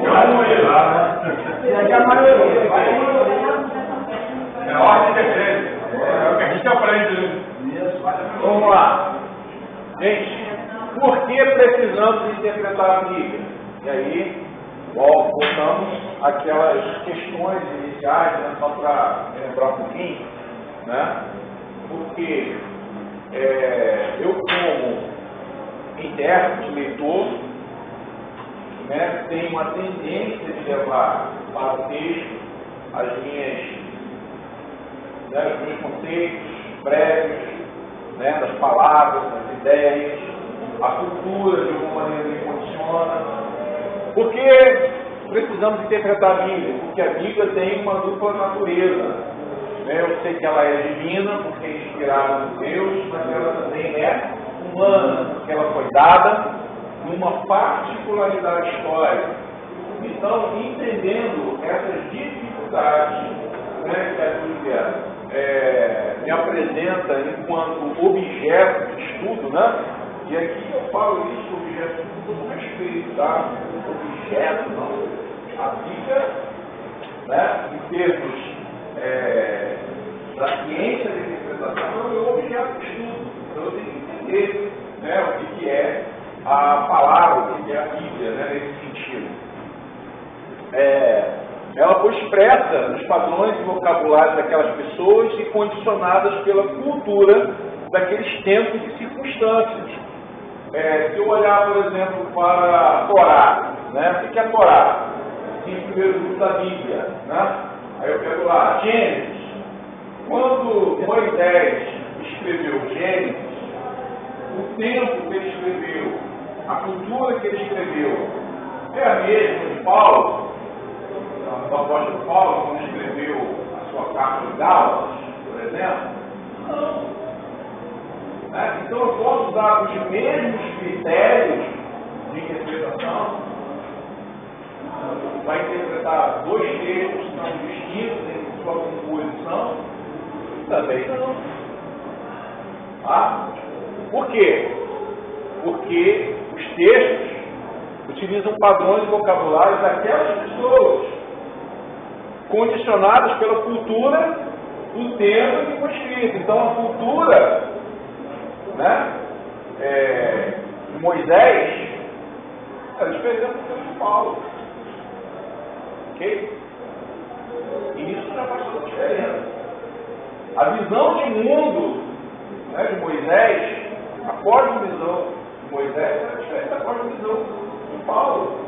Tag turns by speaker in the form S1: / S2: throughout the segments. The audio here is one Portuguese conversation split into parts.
S1: É a maioria.
S2: É ordem de decreto. É o que a gente aprende.
S3: Vamos lá. Gente, por que precisamos interpretar a Bíblia? E aí, voltamos àquelas questões iniciais, né, só para lembrar um pouquinho, né? Porque eu, como intérprete, leitor, né, tenho uma tendência de levar para o texto os meus conceitos prévios, né, das palavras, das ideias, a cultura de alguma maneira me condiciona. Por que precisamos interpretar a Bíblia? Porque a Bíblia tem uma dupla natureza. Eu sei que ela é divina, porque é inspirada por Deus, mas ela também é humana, porque ela foi dada numa particularidade histórica. Então, entendendo essas dificuldades, né, que a Bíblia me apresenta enquanto objeto de estudo, né? E aqui eu falo isso, objeto de estudo, com respeito, tá? Objeto, não. A Bíblia, né, em termos da ciência da interpretação, é um objeto de estudo. Então eu tenho que entender, né, o que é a palavra, o que é a Bíblia, né, nesse sentido. Ela foi expressa nos padrões e vocabulários daquelas pessoas e condicionadas pela cultura daqueles tempos e circunstâncias. Se eu olhar, por exemplo, para a Torá, né? O que é a Torá? Sim, o primeiro livro da Bíblia, né? Aí eu pego lá, Gênesis. Quando Moisés escreveu Gênesis, o tempo que ele escreveu, a cultura que ele escreveu, é a mesma de Paulo, o apóstolo Paulo, quando escreveu a sua carta de Gálatas, por exemplo? Não. Então eu posso usar os mesmos critérios de interpretação para interpretar dois textos que são distintos em sua composição? Também não. Por quê? Porque os textos utilizam padrões e vocabulários daquelas pessoas, condicionados pela cultura do tempo que foi escrito. Então a cultura, né, de Moisés era diferente da cultura de Paulo. Ok? E isso já faz toda a diferença. A visão de mundo, né, de Moisés, a cosmovisão de Moisés era diferente da cosmovisão de Paulo.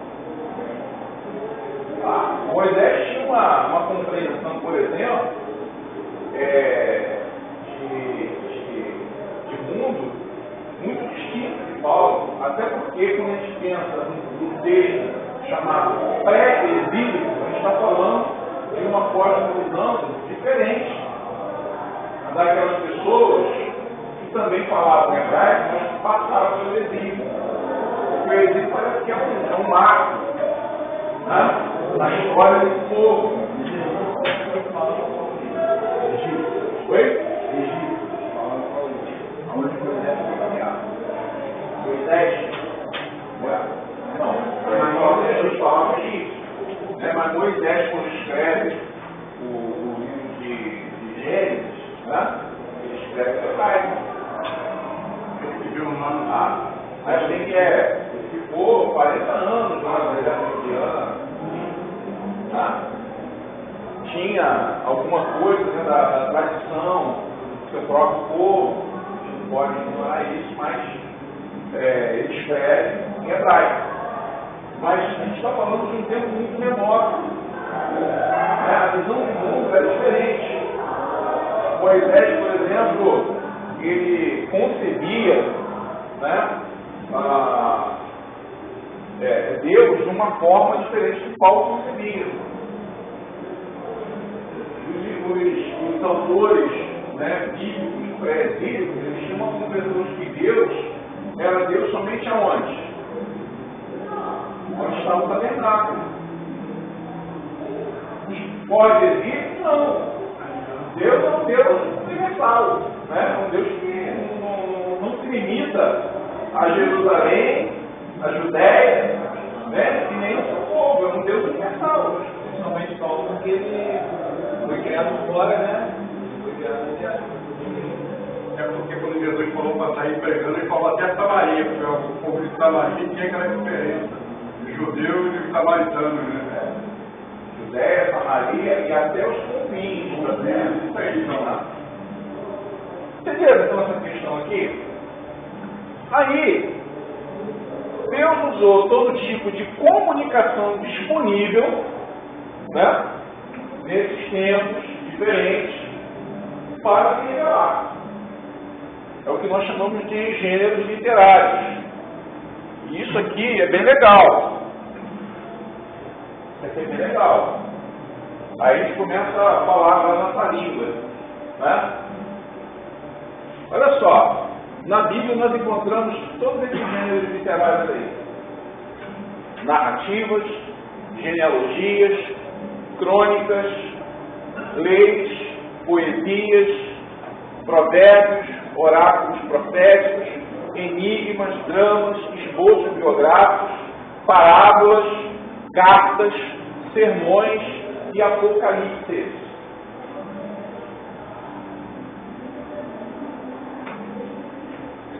S3: Moisés tinha uma compreensão, por exemplo, de mundo muito distinta de Paulo, até porque quando a gente pensa num texto chamado pré-exílico, a gente está falando de uma cosmovisão diferente daquelas pessoas que também falavam hebraico, mas que passaram pelo exílio. Porque o exílio parece que é um marco, né, na história desse povo. Oi? Aonde Moisés foi caminhar? Moisés? Não, Jesus falava isso. Mas Moisés, quando escreve o livro de Gênesis, né, ele escreve hebraico. Ele pediu um nome lá. Mas tem que ele ficou 40 anos lá no deserto indiano. Tinha alguma coisa, né, da tradição do seu próprio povo, a gente não pode ignorar isso, mas ele escreve em hebraico. Mas a gente está falando de um tempo muito remoto. A visão do mundo é diferente. Moisés, por exemplo, ele concebia, né, Deus de uma forma diferente que Paulo concebia. Os autores, né, bíblicos, pré-bíblicos, eles tinham uma compreensão de que Deus era Deus somente aonde? Onde estava o tabernáculo. Pode existir? Não. Deus é um Deus universal, né? Um Deus que não se limita a Jerusalém, a Judéia, né? E nem o seu povo. É um Deus
S1: fora, né? Foi enviado no diário.
S2: É porque quando Jesus falou para sair pregando, ele falou até Samaria, porque o povo de Samaria tinha aquela diferença. Judeus e samaritanos, né?
S3: Judéia, Samaria e até os confins, né?
S2: Isso aí, então.
S3: Entendeu então essa questão aqui? Aí, Deus usou todo tipo de comunicação disponível, né, nesses tempos diferentes, para se revelar. É o que nós chamamos de gêneros literários. E isso aqui é bem legal. Isso aqui é bem legal. Aí a gente começa a falar na nossa língua, né? Olha só, na Bíblia nós encontramos todos esses gêneros literários aí. Narrativas, genealogias, crônicas, leis, poesias, provérbios, oráculos proféticos, enigmas, dramas, esboços biográficos, parábolas, cartas, sermões e apocalipse.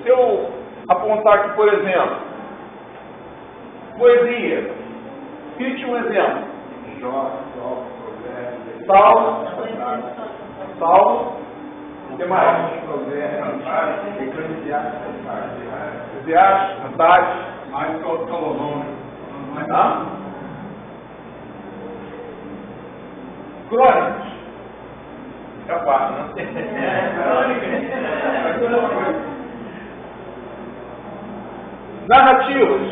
S3: Se eu apontar aqui, por exemplo, poesia, cite um exemplo. Salmo, o que mais? Eclesiastes, Cantares.
S2: Mais que o Salomão, né?
S3: Crônicas. É fácil, né? Narrativas.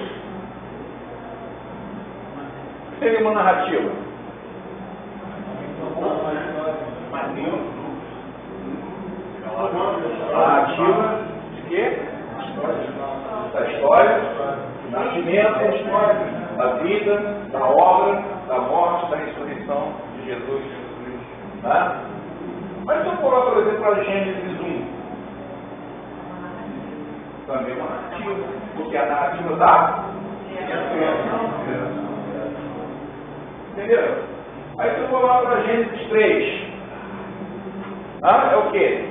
S3: O que seria uma narrativa? Narrativa de quê? Da história, do nascimento, da vida, da obra, da morte, da ressurreição de Jesus. Né? Mas se eu for, por exemplo, a Gênesis 1, também uma narrativa, porque a narrativa da entendeu? Aí se eu for lá para Gênesis 3, é o quê?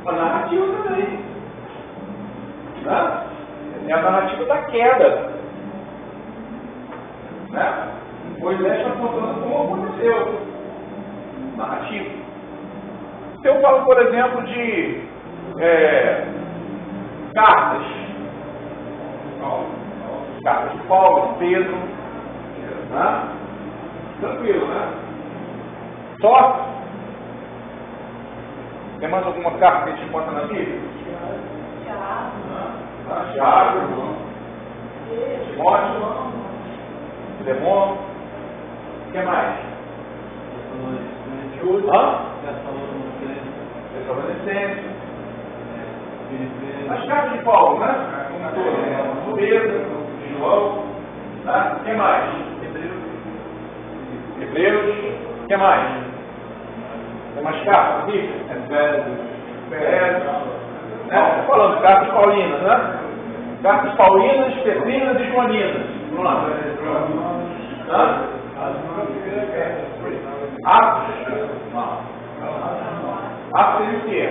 S3: Uma narrativa também. Né? É a narrativa da queda. Né? Moisés está contando como aconteceu. Narrativa. Se eu falo, por exemplo, de cartas. Cartas de Paulo, de Pedro. Né? Tranquilo, né? Só. Tem mais alguma carta que a gente encontra na Bíblia? Tiago, Timóteo, Filemão. O que mais? Tessalonicenses. As cartas de Paulo, né? Como Pedro, João. Né? O que mais? Hebreus. O que mais? Tem mais cartas aqui? Estou falando de cartas paulinas, né? Cartas paulinas, petrinas e joaninas. Vamos lá. Atos. Atos seria o quê?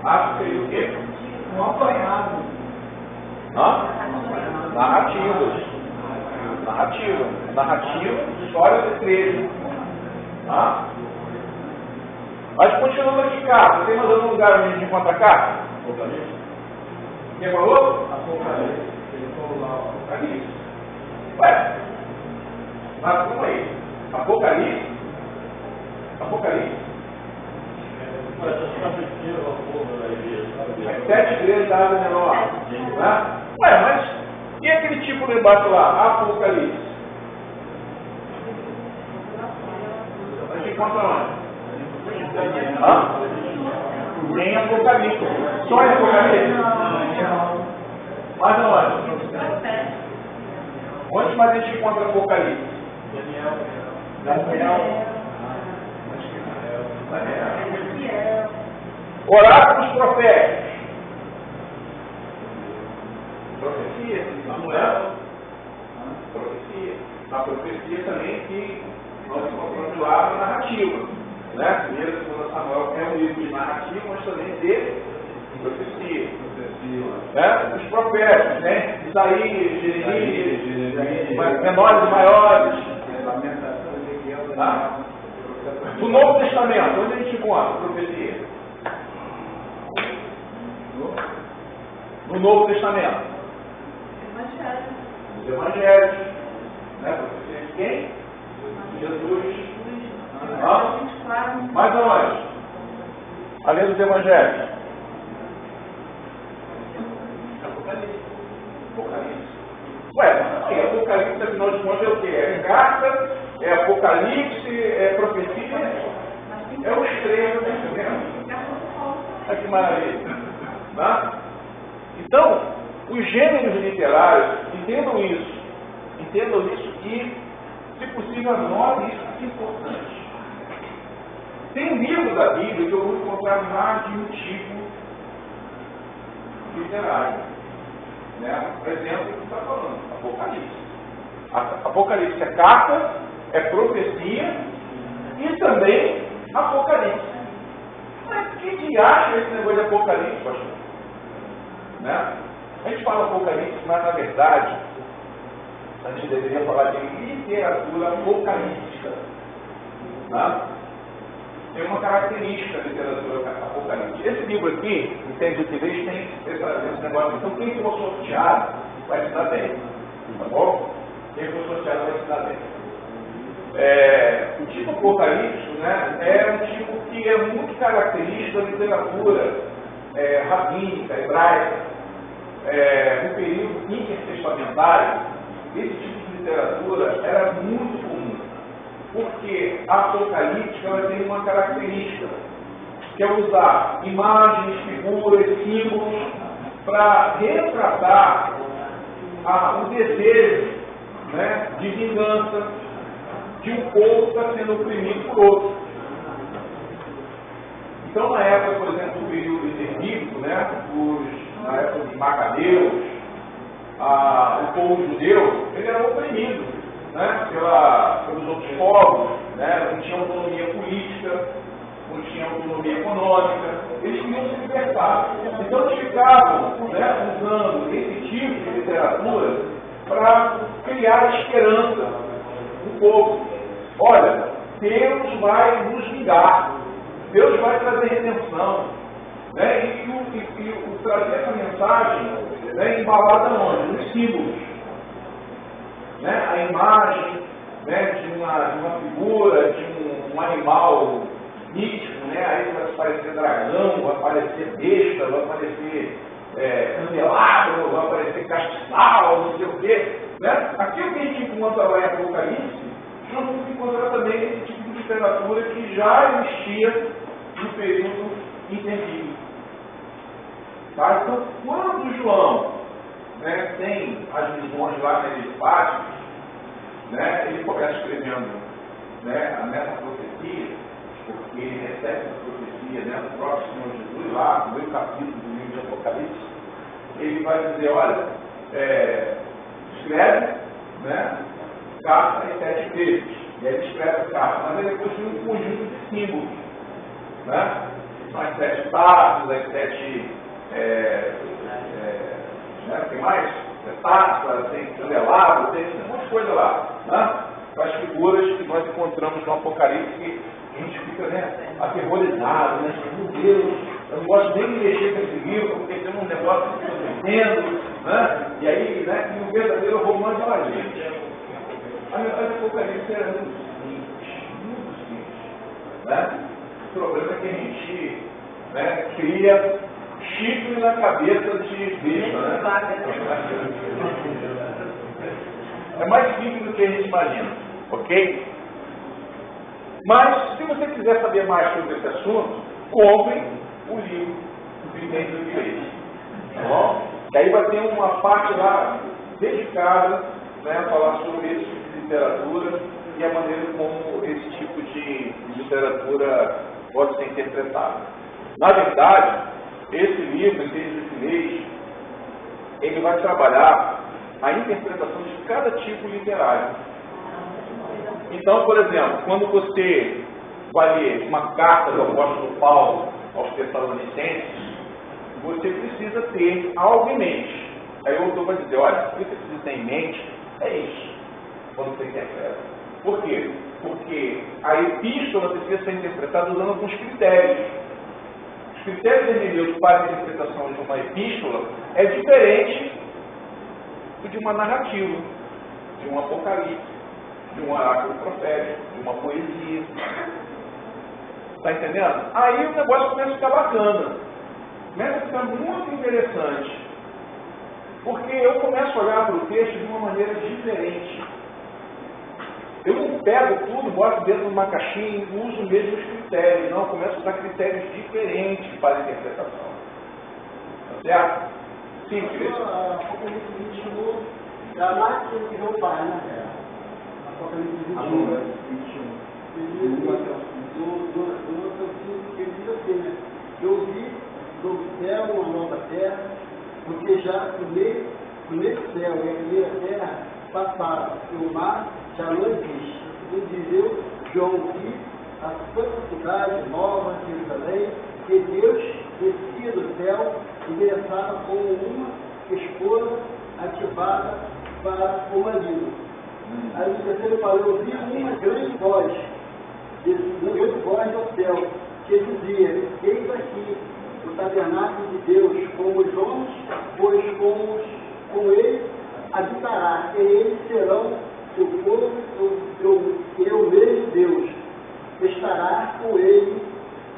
S3: Atos seria o quê?
S1: Um apanhado.
S3: Narrativas. Narrativa, história da igreja. Mas continuando aqui, carta. Tem mais algum lugar onde a gente encontra carta? Quem falou? Apocalipse. Ué? Mas como aí? Apocalipse? As 7 igrejas da Ásia Menor. Né? Ué, mas e aquele tipo lá embaixo lá? Apocalipse. A gente encontra onde? Em Apocalipse. Só em Apocalipse? Mas aonde? Onde mais a gente encontra Apocalipse? Daniel. Oráculos proféticos. Profecia, Samuel. Profecia. A profecia também que nós encontramos lá na narrativa. Né? 1 e 2 Samuel é um livro de narrativa, mas também de profecia. Né? Os profetas, né? Isaías, Jeremias, menores e maiores. Tá? Do Novo Testamento, onde a gente encontra a profecia? No Novo Testamento. Os Evangelhos. Né? Profecia de quem? Jesus. Mais aonde? Além dos Evangelhos. Apocalipse. Ué, mas Apocalipse, afinal de contas, é o quê? É carta, é Apocalipse, é profecia, é o extremo, tá entendendo? Olha que maravilha. Tá? Então, os gêneros literários, entendam isso e, se possível, anotem isso, que é importante. Tem um livro da Bíblia que eu vou encontrar mais de um tipo literário. Né? Por exemplo, o que está falando? Apocalipse. Apocalipse é carta, é profecia e também Apocalipse. Mas que diacho é esse negócio de Apocalipse, pastor? Né? A gente fala Apocalipse, mas na verdade a gente deveria falar de literatura apocalíptica. Tá? Tem uma característica da literatura apocalíptica. Esse livro aqui, Entende o que Vês, tem esse negócio. Então, quem for sorteado vai se dar bem. Tá bom? Quem for sorteado vai se dar bem. O tipo apocalíptico, né, é um tipo que é muito característico da literatura rabínica, hebraica. No período intertestamentário, esse tipo de literatura era muito comum. Porque a apocalíptica ela tem uma característica, que é usar imagens, figuras, símbolos, para retratar o desejo, né, de vingança de um povo que está sendo oprimido por outro. Então, na época, por exemplo, do período bíblico, né, na época dos Macabeus, o povo judeu, ele era oprimido, né, pelos outros povos, né, não tinha autonomia política, não tinha autonomia econômica, eles queriam se libertar. Então eles ficavam, né, usando esse tipo de literatura para criar esperança no povo. Olha, Deus vai nos vingar, Deus vai trazer redenção. Né, e trazer essa mensagem, né, embalada onde? Nos símbolos. Né, a imagem, né, de uma figura, de um animal mítico, né, aí vai aparecer dragão, vai aparecer besta, vai aparecer candelabro, vai aparecer castiçal, não sei o quê. Né? Aquilo que a gente encontra lá em Apocalipse, nós vamos encontrar também esse tipo de literatura que já existia no período intervírio. Tá? Então, quando João, né, tem as visões lá enigmáticas, né, ele começa escrevendo, né, nessa profecia, porque ele recebe essa profecia, né, do próprio Senhor Jesus, lá no meio capítulo do livro de Apocalipse, ele vai dizer, olha, escreve, né, carta em 7 vezes. E aí ele escreve a carta, mas ele possui um conjunto de símbolos, né? São as 7 taças, as 7 tem mais? Taça, tem candelabro, tem um monte de coisa lá. Né? As figuras que nós encontramos no Apocalipse, que a gente fica, né, aterrorizado, né? Meu Deus, eu não gosto nem de mexer com esse livro, porque tem um negócio que eu não entendo, né? E aí, né, e o verdadeiro romance, olha, gente, a Apocalipse era muito simples. Né? O problema é que a gente, né, cria chifre na cabeça de besta, né? É mais simples do que a gente imagina, ok? Mas, se você quiser saber mais sobre esse assunto, compre o livro do Entende o que Vês. Tá bom? E aí vai ter uma parte lá dedicada, né, a falar sobre esse tipo de literatura e a maneira como esse tipo de literatura pode ser interpretada. Na verdade, esse livro, Entende o que Vês, ele vai trabalhar a interpretação de cada tipo literário. Então, por exemplo, quando você vai ler uma carta do apóstolo Paulo aos Tessalonicenses, você precisa ter algo em mente. Aí o autor vai dizer, olha, o que você precisa ter em mente é isso, quando você interpreta. Por quê? Porque a epístola precisa ser interpretada usando alguns critérios. Os critérios hermenêuticos para a interpretação de uma epístola é diferente do de uma narrativa, de um apocalipse, de um oráculo profético, de uma poesia. Está entendendo? Aí o negócio começa a ficar bacana. Começa a ficar muito interessante. Porque eu começo a olhar para o texto de uma maneira diferente. Eu não pego tudo, boto dentro de uma caixinha e uso os mesmos critérios. Não, eu começo a usar critérios diferentes para a interpretação. Tá certo? Sim, Cristo.
S1: Apocalipse 21, da máquina que não pai na terra. Apocalipse 21. Ele diz assim, né? Eu vi do céu uma nova terra, porque já o meio céu e a primeira terra passaram, e o mar já não existe. E dizeu João vi a santa cidade nova, Jerusalém, que Deus descia do céu e ingressava como uma esposa ativada para o marido. Aí no terceiro falou, eu vi uma grande voz do céu, que dizia, eis aqui o tabernáculo de Deus com os homens, pois com ele habitará, e eles serão seu povo, eu mesmo Deus, estará com ele,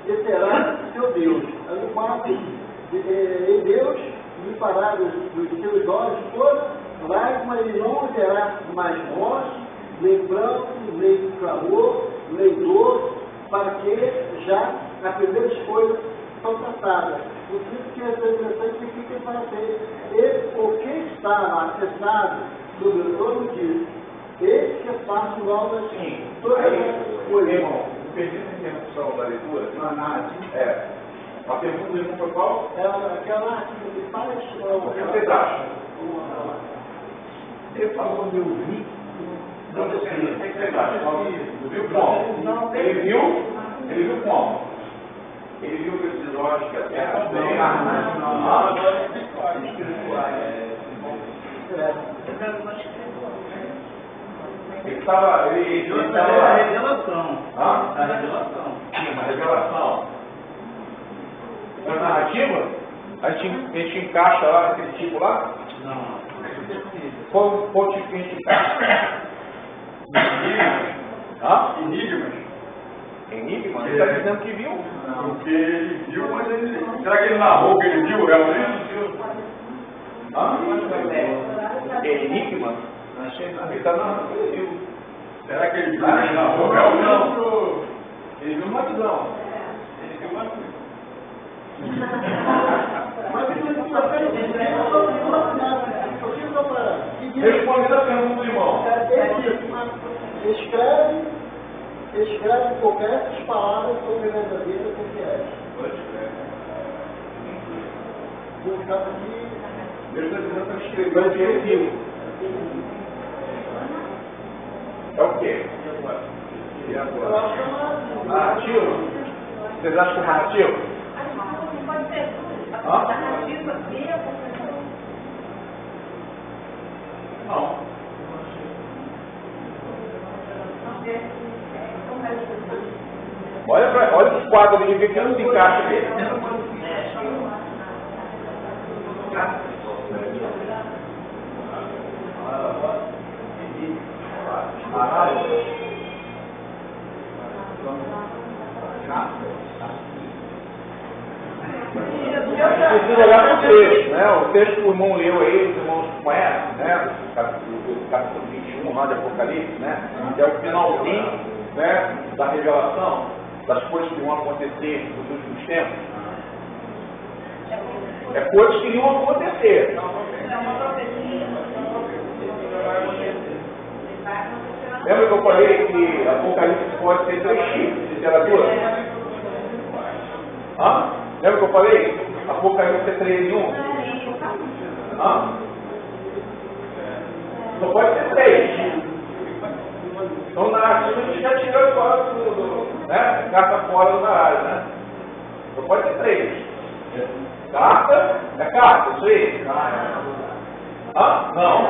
S1: e será seu Deus. Aí no 4, em Deus limpará dos seus olhos toda lágrima, e não haverá mais morte, nem pranto, nem clamor, nem dor, para que já as primeiras coisas são tratadas. Por isso que essa expressão significa para ter. O que está acessado sobre o trono diz, esse que faço novas todas as coisas.
S3: Irmão, perdi a interrupção da leitura. A pergunta do irmão foi qual?
S1: Aquela artigo que faz.
S3: O que vocês acham?
S1: Ele falou de ouvir.
S3: Não, o que vocês acham? Viu como? Ele viu como? Ele viu que esses olhos que a terra ele estava. A revelação. A revelação. Sim, uma revelação. A narrativa? A gente encaixa lá naquele tipo lá?
S1: Não.
S3: Qual tipo que a gente encaixa? Enigma? Ele está dizendo que viu?
S2: Porque ele viu, mas ele. Será que ele narrou o que ele viu realmente?
S3: Enigma? Ele está narrando o que ele viu.
S2: Será que ele viu? Ele narrou realmente?
S3: Ele viu uma visão. Respondendo a pergunta do irmão.
S1: Escreve poucas palavras sobre a verdadeira confiança. No caso aqui,
S3: Deus está dizendo para escrever o que ele viu. É o quê?
S1: eu acho que é uma
S3: Narrativo? Vocês acham que é narrativo?
S4: Pode ser
S3: Hã?
S4: a narrativa e a confissão.
S3: Não. Olha os quadros ali, vê que não se encaixa aqui. Precisa olhar para o texto, né? O texto que o irmão leu aí, os irmãos conhecem, né? O capítulo 21 lá de Apocalipse, né? Que é o finalzinho, né? Da revelação das coisas que vão acontecer nos últimos tempos. É coisas que iriam acontecer. Lembra que eu falei que Apocalipse pode ser 3 tipos de literatura? Hã? Lembra que eu falei? Apocalipse é 3 em 1? Hã? Só pode ter 3. Então, na artigo, a gente já tira fora né? Carta fora do baralho, né? Só pode ter 3. Carta, é carta, isso aí? Ah, não.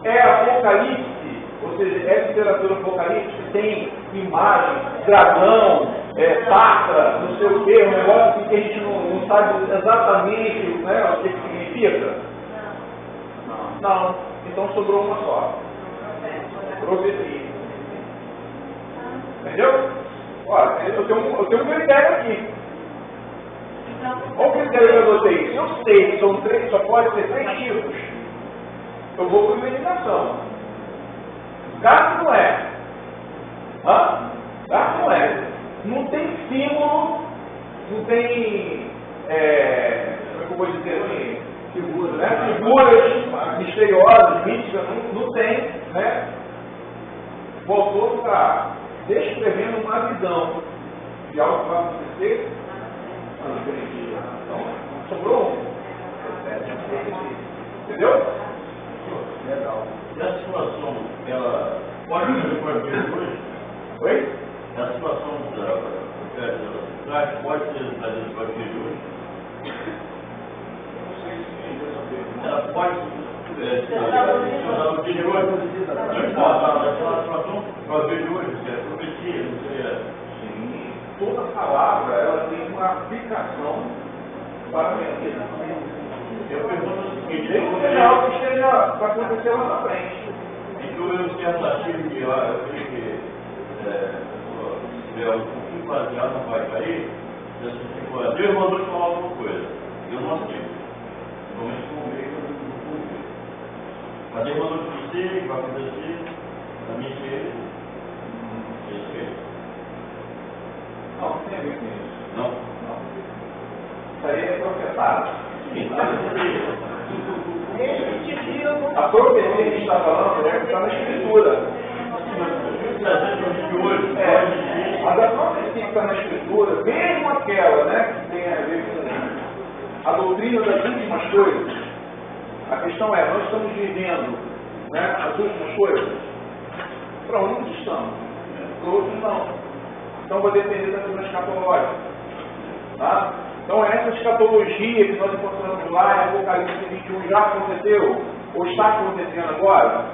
S3: É apocalipse, ou seja, essa literatura apocalipse tem imagem, dragão, tatra, não sei o que, um negócio assim que a gente não sabe exatamente, né, o que significa. Não. Então sobrou uma só. Profecia. Entendeu? Olha, eu tenho um critério aqui. Qual o critério que eu adotei? Se eu sei que são 3, só pode ter 3 tipos, eu vou por eliminação. Gato não é. Gato não é. Não tem símbolo, não tem, como é que eu vou dizer assim? Figuras, né? Figuras misteriosas, místicas, não tem, né? Voltou para descrevendo uma visão de algo que vai acontecer. Então, sobrou entendeu?
S5: Legal. E a situação, ela pode ser hoje?
S3: Oi?
S5: A situação da pode ser trazida para hoje? Ela pode ser usada no dia de hoje? Aquela situação para o dia de hoje, se é profecia, não seria?
S3: Sim, toda palavra ela tem uma aplicação para a minha vida.
S5: Eu pergunto o seguinte:
S3: seja algo que esteja para acontecer lá na frente.
S5: então eu certo artigo que eu creio que é um pouquinho baseado não vai cair, Deus mandou te falar alguma coisa. Eu não aceito. Normalmente com o meio eu não confio. Mas Deus mandou te dizer que vai acontecer na minha igreja.
S3: Não, não tem a ver com isso.
S5: Não?
S3: Isso aí é profetado.
S5: Sim,
S3: A profecia que a gente está falando é que está na Escritura. Mas a profecia que está na Escritura, mesmo aquela, né, que tem a ver com a doutrina das últimas coisas, a questão é, nós estamos vivendo, né, as últimas coisas? Para uns estamos, para outros não. Então vai depender da visão escatológica. Tá? Então essa escatologia que nós encontramos lá em Apocalipse 21 já aconteceu? Ou está acontecendo agora?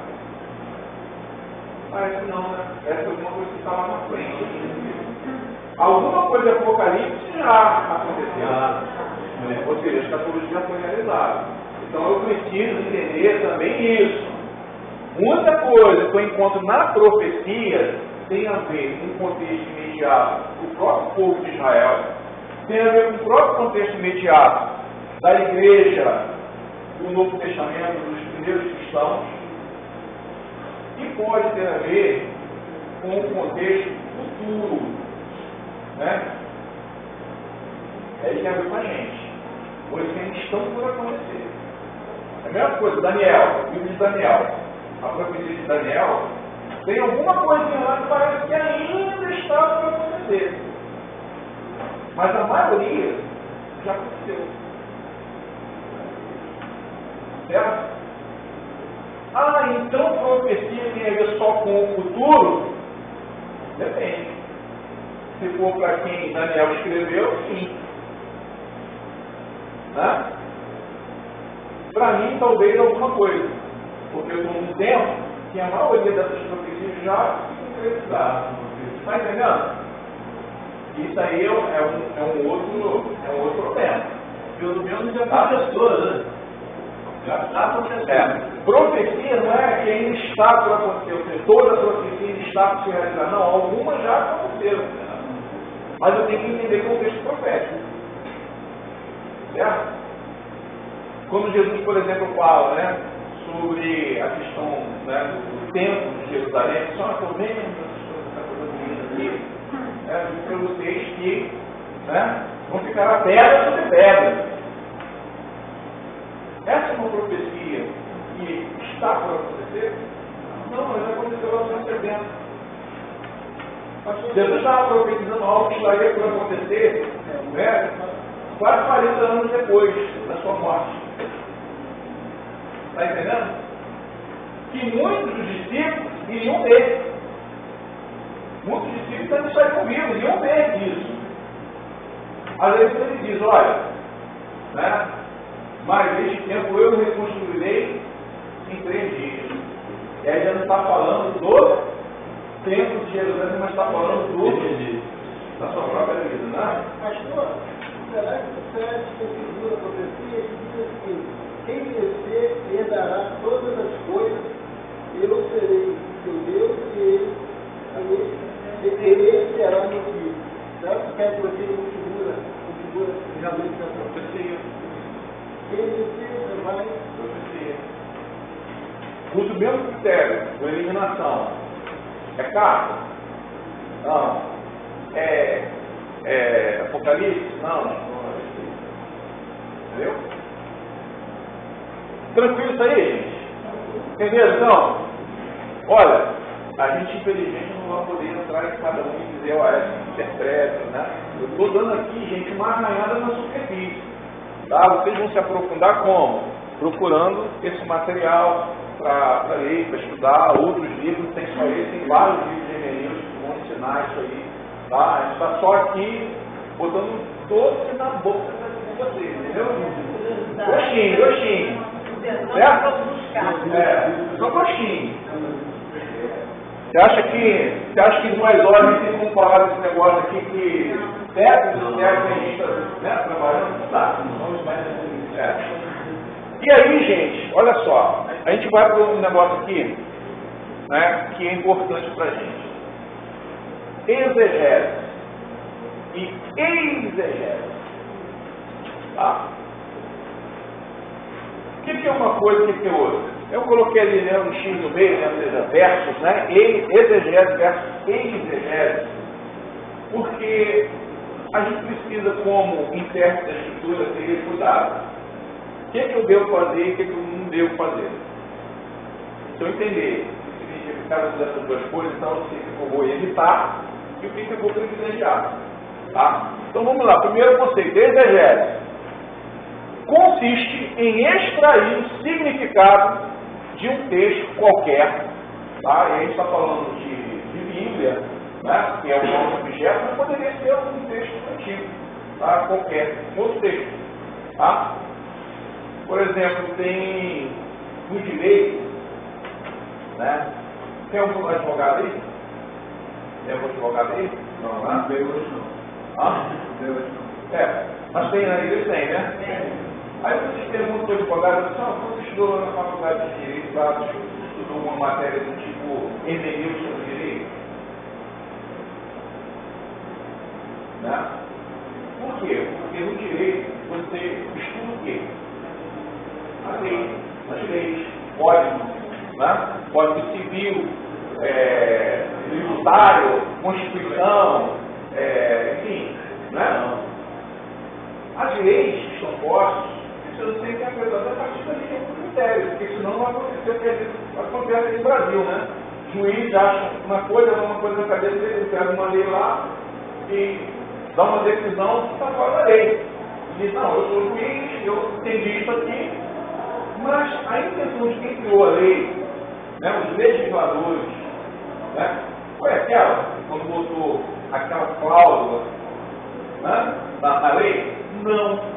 S3: Parece não, né? Essa é alguma coisa que está lá na frente. Alguma coisa de Apocalipse já aconteceu. Ou seja, a escatologia já foi realizada. Então eu preciso entender também isso. Muita coisa que eu encontro na profecia tem a ver com o contexto imediato do próprio povo de Israel, tem a ver com o próprio contexto imediato da igreja do Novo Testamento, dos primeiros cristãos, e pode ter a ver com o contexto futuro, né? Aí tem a ver com a gente, coisas que ainda estão por acontecer. É a mesma coisa, Daniel, o livro de Daniel, a profecia de Daniel, tem alguma coisinha lá que parece que ainda está por acontecer. Mas a maioria já aconteceu. Certo? Ah, então profecia tem a ver só com o futuro? Depende. Se for para quem Daniel escreveu, sim. Né? Para mim, talvez alguma coisa. Porque eu estou num tempo que a maioria dessas profecias já se concretizaram. Está entendendo? Isso aí é um outro tema.
S5: Pelo menos já aconteceu, né? Já está acontecendo.
S3: Profecia não é que ainda está por acontecer, ou seja, toda profecia ainda está por se realizar. Não, algumas já aconteceram. Mas eu tenho que entender o contexto profético. Certo? Quando Jesus, por exemplo, fala, né, sobre a questão, né, do templo de Jerusalém, que só na comenta essas coisas aqui, diz para vocês que, né, vão ficar a pedra sobre pedra. Essa é uma profecia que está por acontecer? Não, mas aconteceu lá no 70. Jesus estava profetizando algo que estaria por acontecer, né, quase 40 anos depois da sua morte. Está entendendo? Que muitos dos discípulos iriam ver. Muitos discípulos também saíram vivos, iriam ver isso. Às vezes ele diz, olha, né? Mas neste tempo eu reconstruirei em 3 dias. E aí já não está falando do templo de Jerusalém, mas está falando da sua própria vida, né?
S1: Pastor, será que o 7 configura a profecia e diz assim: quem vencer herdará todas as coisas, eu serei seu Deus e ele será meu filho. Será que quer profecia configura realmente a profecia? Quem vencer vai.
S3: Profecia. Usa o mesmo critério, da eliminação. É carta? Não. É Apocalipse? Não. Entendeu? Tranquilo isso aí, gente? Entendeu? Então, olha, a gente infelizmente não vai poder entrar em cada um e dizer, olha, interpreta, né? Eu estou dando aqui, gente, uma arranhada na superfície. Tá? Vocês vão se aprofundar como? Procurando esse material para ler, para estudar, outros livros, tem só esse, tem vários livros de Hermenêuticos que vão ensinar isso aí. Tá? A gente está só aqui botando doce na boca de vocês, entendeu? Gostinho. Certo? Só gostinho. Você acha que nós olhos tem como falar desse negócio aqui que técnicos e técnicos, né, trabalhando? Não dá. E aí, gente, olha só, a gente vai para um negócio aqui, né, que é importante para a gente. Exegese e exegese. Tá? O que é uma coisa e o que é outra? Eu coloquei ali, né, um X no meio, né, ou seja, versos, né, exegese versus exegese, porque a gente precisa, como intérprete da Escritura, ter cuidado. O que eu devo fazer e o que eu não devo fazer? Se eu entender o significado dessas duas coisas, então eu sei que eu vou evitar e o que eu vou privilegiar. Tá? Então vamos lá. Primeiro conceito, exegese. Consiste em extrair o significado de um texto qualquer. Tá? E a gente está falando de Bíblia, né? Que é o nosso objeto, mas poderia ser um texto antigo. Tá? Qualquer outro texto. Tá? Por exemplo, tem no direito, né? Tem algum advogado aí? Tem algum advogado aí? Não, não veio hoje não. Ah? Veio hoje não. Mas tem na igreja, tem, né? Aí vocês perguntam para o advogado, você estudou na faculdade de direito, lá, você estudou uma matéria do tipo hermenêutica do direito? Né? Por quê? Porque no direito você estuda o quê? A lei, as leis, código, né? Código civil, tributário, constituição, enfim, né? As leis que estão postas precisam ser interpretadas a partir daquele critério, porque senão não vai acontecer o que acontece aqui no Brasil, né? O juiz acha uma coisa na cabeça dele, pega uma lei lá e dá uma decisão que está fora da lei. E diz, não, eu sou juiz, eu entendi isso aqui, mas a intenção de quem criou a lei, né, os legisladores, né, foi aquela, quando botou aquela cláusula, né, na lei? Não.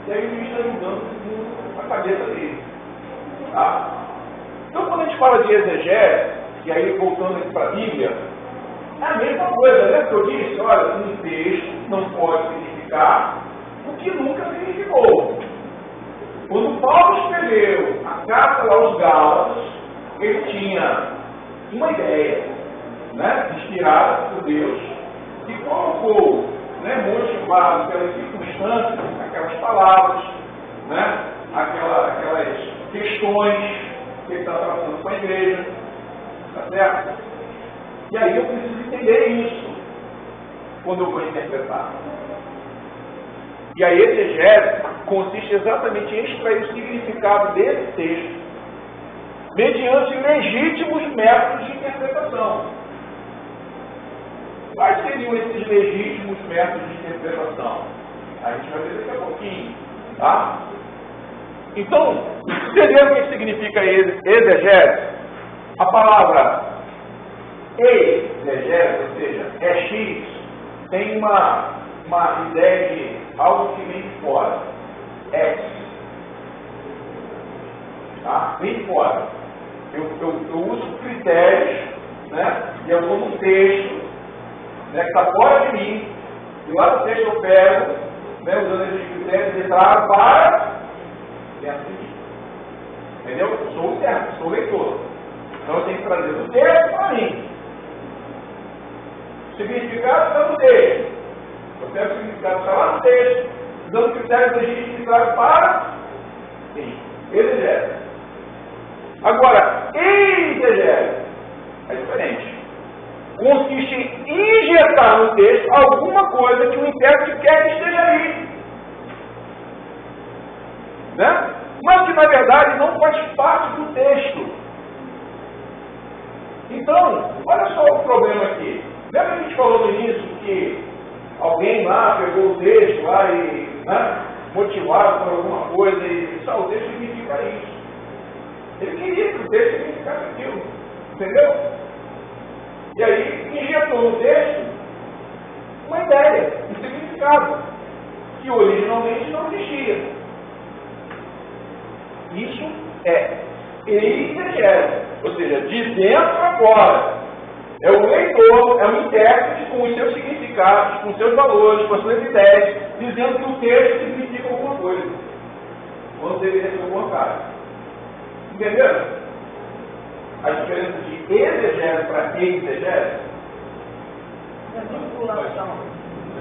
S3: E aí o juiz está julgando segundo a cabeça dele. Tá? Então quando a gente fala de exegese, e aí voltando aqui para a Bíblia, é a mesma coisa, né? Que eu disse, olha, um texto não pode significar o que nunca significou. Quando Paulo escreveu a carta lá aos Gálatas, ele tinha uma ideia, né, inspirada por Deus, e colocou, né, motivado pelas circunstâncias, aquelas palavras, né, aquelas questões que ele está tratando com a igreja, tá certo? E aí eu preciso entender isso quando eu vou interpretar. E a exegese consiste exatamente em extrair o significado desse texto mediante legítimos métodos de interpretação. Quais seriam esses legítimos métodos de interpretação? A gente vai ver daqui a pouquinho, tá? Então, entenderam o que significa exegese? A palavra exegese, ou seja, X, tem uma ideia de algo que vem de fora. X. Tá? Vem de fora. Eu uso critérios, né? E eu uso um texto, né, que está fora de mim, e lá no texto eu pego, né, usando esses critérios, e trago para dentro de mim. Entendeu? Eu sou o interno, sou o leitor. Então eu tenho que trazer do texto para mim. O significado está no texto. Eu pego o significado que está lá no texto, usando critérios legítimos e trago para mim. Exegese. Agora, exegese é diferente. Consiste em injetar no texto alguma coisa que o intérprete quer que esteja ali. Né? Mas que, na verdade, não faz parte do texto. Então, olha só o problema aqui. Lembra que a gente falou no início que alguém lá pegou o texto lá e, né, motivado por alguma coisa e disse, o texto significa isso. Ele queria que o texto significasse aquilo. Entendeu? E aí injetou no texto uma ideia, um significado, que originalmente não existia. Isso é exegese, ou seja, de dentro para fora. É o leitor, é o intérprete com os seus significados, com os seus valores, com as suas ideias, dizendo que o texto significa alguma coisa. Quando deveria ser o contrário. Entenderam? A diferença de exegese para exegese?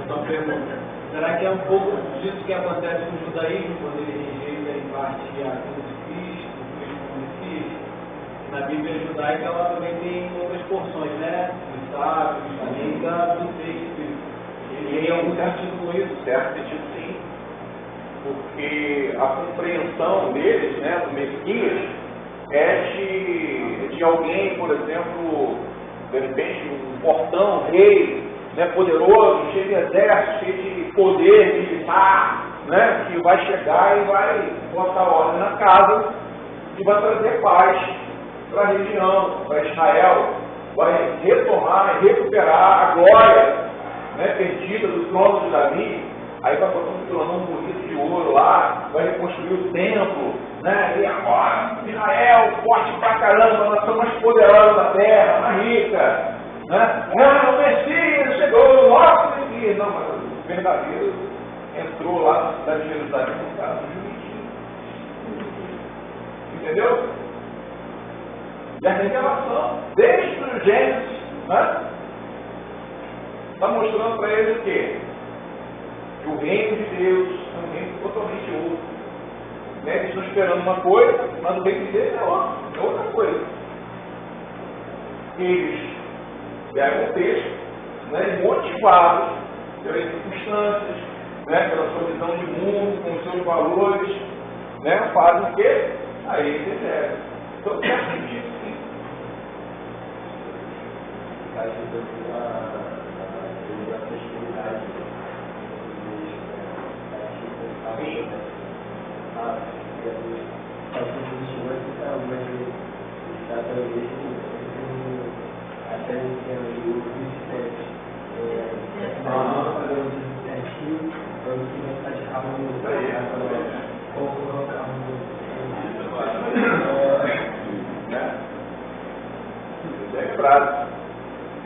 S6: Então, pergunta, será que é um pouco disso que acontece no judaísmo, quando ele rejeita em parte a cruz de Cristo, o Cristo como Messias? Na Bíblia judaica ela também tem outras porções, né? Dos sábios, além do texto. Ele tem algum sentido com isso?
S3: Certo sentido, sim. Porque a compreensão deles, né, do Messias, é de alguém, por exemplo, de repente um fortão, rei, né, poderoso, cheio de exército, cheio de poder militar, né, que vai chegar e vai botar ordem na casa e vai trazer paz para a região, para Israel, vai retomar e recuperar a glória, né, perdida do trono de Davi. Aí vai botar um tronão bonito de ouro lá, vai reconstruir o templo, né? E agora, Israel, forte pra caramba, a nação mais poderosa da terra, mais rica, né? Ah, o Messias chegou, o nosso Messias. Não, mas o verdadeiro entrou lá na cidade de Jerusalém no caso do juiz. Entendeu? E a revelação, desde o Gênesis, né? Está mostrando para eles o quê? Que o reino de Deus é um reino totalmente outro. Né? Eles estão esperando uma coisa, mas o reino de Deus é outra coisa. Eles pegam o texto, né, motivados pelas circunstâncias, né, pela sua visão de mundo, com os seus valores, né, fazem o quê? A exegese. Então, tem sentido, sim.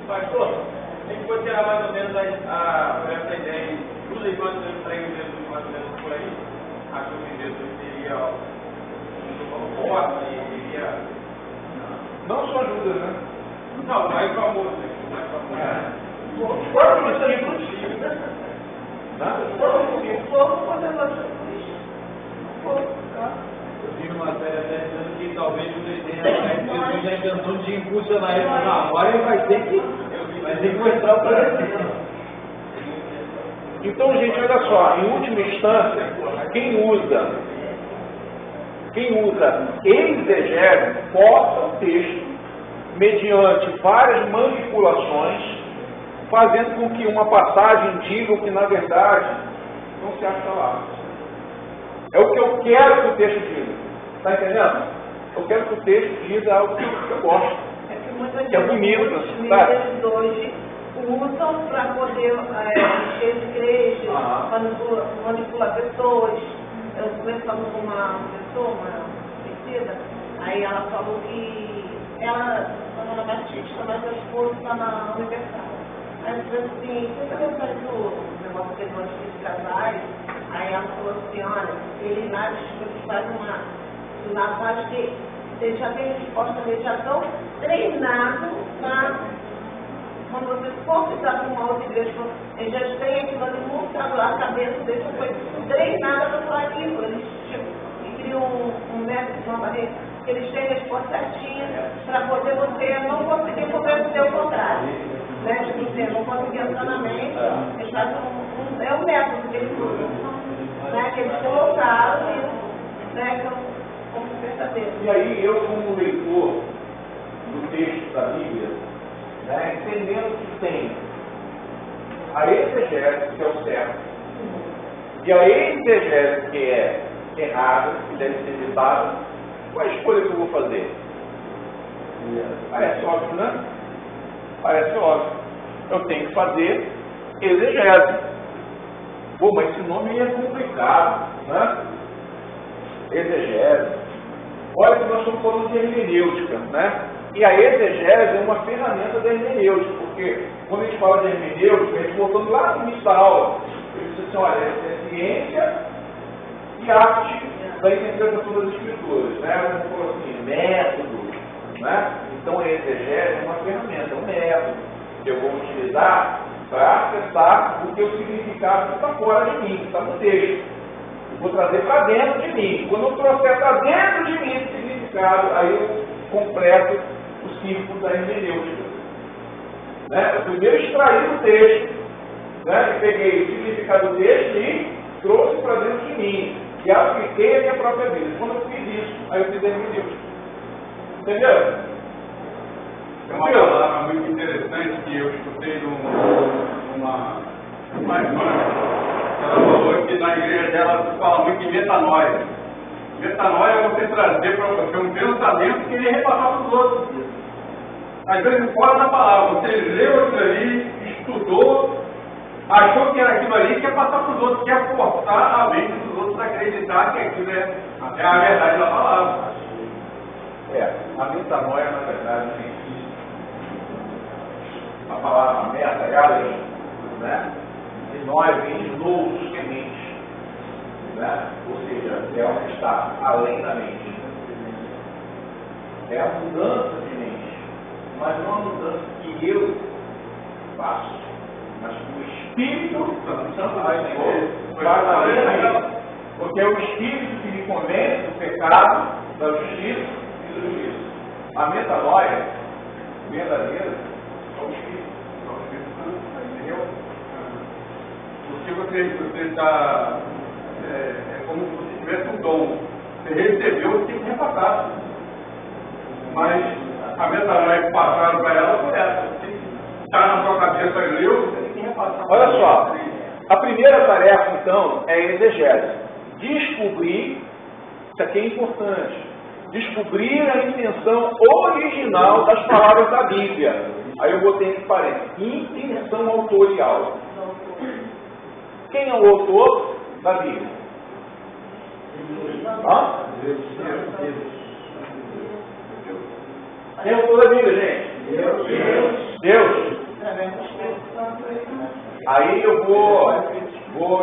S6: Pastor, a gente pode tirar mais ou menos essa ideia dos leitores do emprego de Jesus, mais ou menos por aí. Achou que Jesus teria um voto e iria.
S3: Não só Judas, né?
S6: Não, mais famoso, né? Mais famoso.
S3: Os próprios discípulos. Os próprios discípulos.
S6: Eu vi numa série até dizendo que talvez o presidente Jesus já inventou de impulsionar ele. Agora ele vai ter que mostrar o presidente.
S3: Então, gente, olha só, em última instância, quem usa exegese força o texto mediante várias manipulações, fazendo com que uma passagem diga o que na verdade não se acha lá. É o que eu quero que o texto diga. Está entendendo? Eu quero que o texto diga algo que eu gosto.
S4: É que muitas
S3: Que é bonito,
S4: muitos
S3: tá?
S4: líderes hoje usam para poder encher as igrejas, manipular pessoas. Eu conversando com uma pessoa, uma conhecida, aí ela falou que ela estava na Batista, mas a esposa está na Universal. Aí eu falei assim, você vai fazer o negócio que nós de casais? Aí ela falou assim, olha, ele lá faz uma lavagem que eles já têm resposta, eles já estão treinados para, quando você for precisar de uma outra igreja, eles já têm aquilo ali montado lá, a cabeça deles já foi treinada para falar aquilo. Eles criam um método, uma barreira, que eles têm a resposta certinha para poder você não conseguir convencer o contrário. Né? Tipo, você não conseguir entrar na mente, eles fazem é um método que eles usam, né? Que eles colocaram isso, né? Como verdadeiro.
S3: E aí, eu como leitor do texto da Bíblia, né, entendendo que tem a exegese, que é o certo, e a exegese, que é errada, que deve ser evitada, qual é a escolha que eu vou fazer? Parece óbvio, né? Parece óbvio. Eu tenho que fazer exegese. Pô, mas esse nome é complicado, né? Exegese. Olha que nós estamos falando de hermenêutica, né? E a exegese é uma ferramenta da hermenêutica, porque quando a gente fala de hermenêutica, a gente voltando lá no início da aula, ele disse assim, olha, é ciência e arte da interpretação das escrituras, né? A gente falou assim, método, né? Então a exegese é uma ferramenta, um método que eu vou utilizar para acessar o que o significado está fora de mim, que está no texto. Vou trazer para dentro de mim. Quando eu trouxer para dentro de mim esse significado, aí eu completo o círculo da hermenêutica. Né? Eu primeiro extraí do texto, né? E peguei o significado do texto e trouxe para dentro de mim. E apliquei a minha própria vida. Quando eu fiz isso, aí eu fiz a hermenêutica. Entendeu?
S2: Tem uma palavra muito interessante que eu escutei numa irmã. Ela falou que na igreja dela se fala muito em metanoia. Metanoia é você trazer para você um pensamento que ele repassar para os outros. Às vezes fora da palavra, você leu aquilo ali, estudou, achou que era aquilo ali, quer passar para os outros, quer forçar a mente dos outros a acreditar que aquilo é a verdade da palavra.
S3: A metanoia, na verdade, não existe. A palavra meta é além, né? E nós vem de novos sementes, né? Ou seja, é o que está além da mente. É a mudança de mente, mas não a mudança que eu faço, mas que o Espírito Santo vai faz além da mente. Porque é o Espírito que me convence do pecado, da justiça e do juízo. A metanoia verdadeira é o Espírito. Entendeu?
S2: Porque você está, é como se você tivesse um dom. Você recebeu o que tem que repassar. Mas a metanoia que passaram para ela foi essa. Está na sua cabeça, leu, você tem que repassar.
S3: Olha só, a primeira tarefa, então, é a exegese. Descobrir, isso aqui é importante, descobrir a intenção original das palavras da Bíblia. Aí eu botei entre parênteses, intenção autorial. Quem é o autor da Bíblia? Deus. Quem é o autor da Bíblia, gente? Deus. Aí eu vou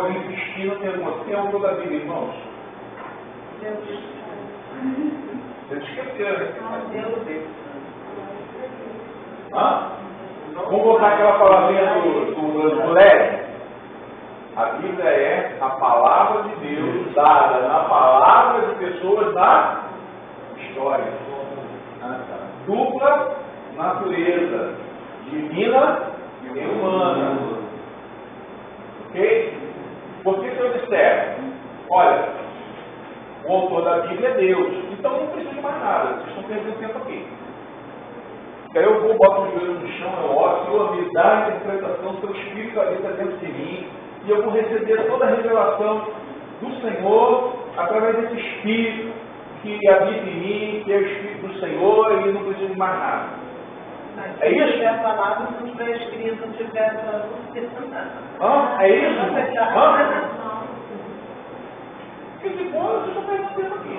S3: insistir no pergunta. Quem é o autor da Bíblia, irmãos? Vocês esqueceram, né? Vamos botar aquela palavrinha do Lélio. A Bíblia é a palavra de Deus dada na palavra de pessoas da história. Dupla natureza, divina e humana. Ok? Porque se eu disser, olha, o autor da Bíblia é Deus, então não precisa de mais nada, vocês estão perdendo tempo aqui. Aí eu vou botar os joelhos no chão, eu oro, Senhor, me dá a interpretação do teu Espírito habita dentro de mim, e eu vou receber toda a revelação do Senhor através desse Espírito que habita em mim, que é o Espírito do Senhor, e não preciso de mais nada. É isso?
S4: Se tiver falado, se não tiver escrito, não tiver...
S3: É isso? Que de bom eu estou perguntando aqui.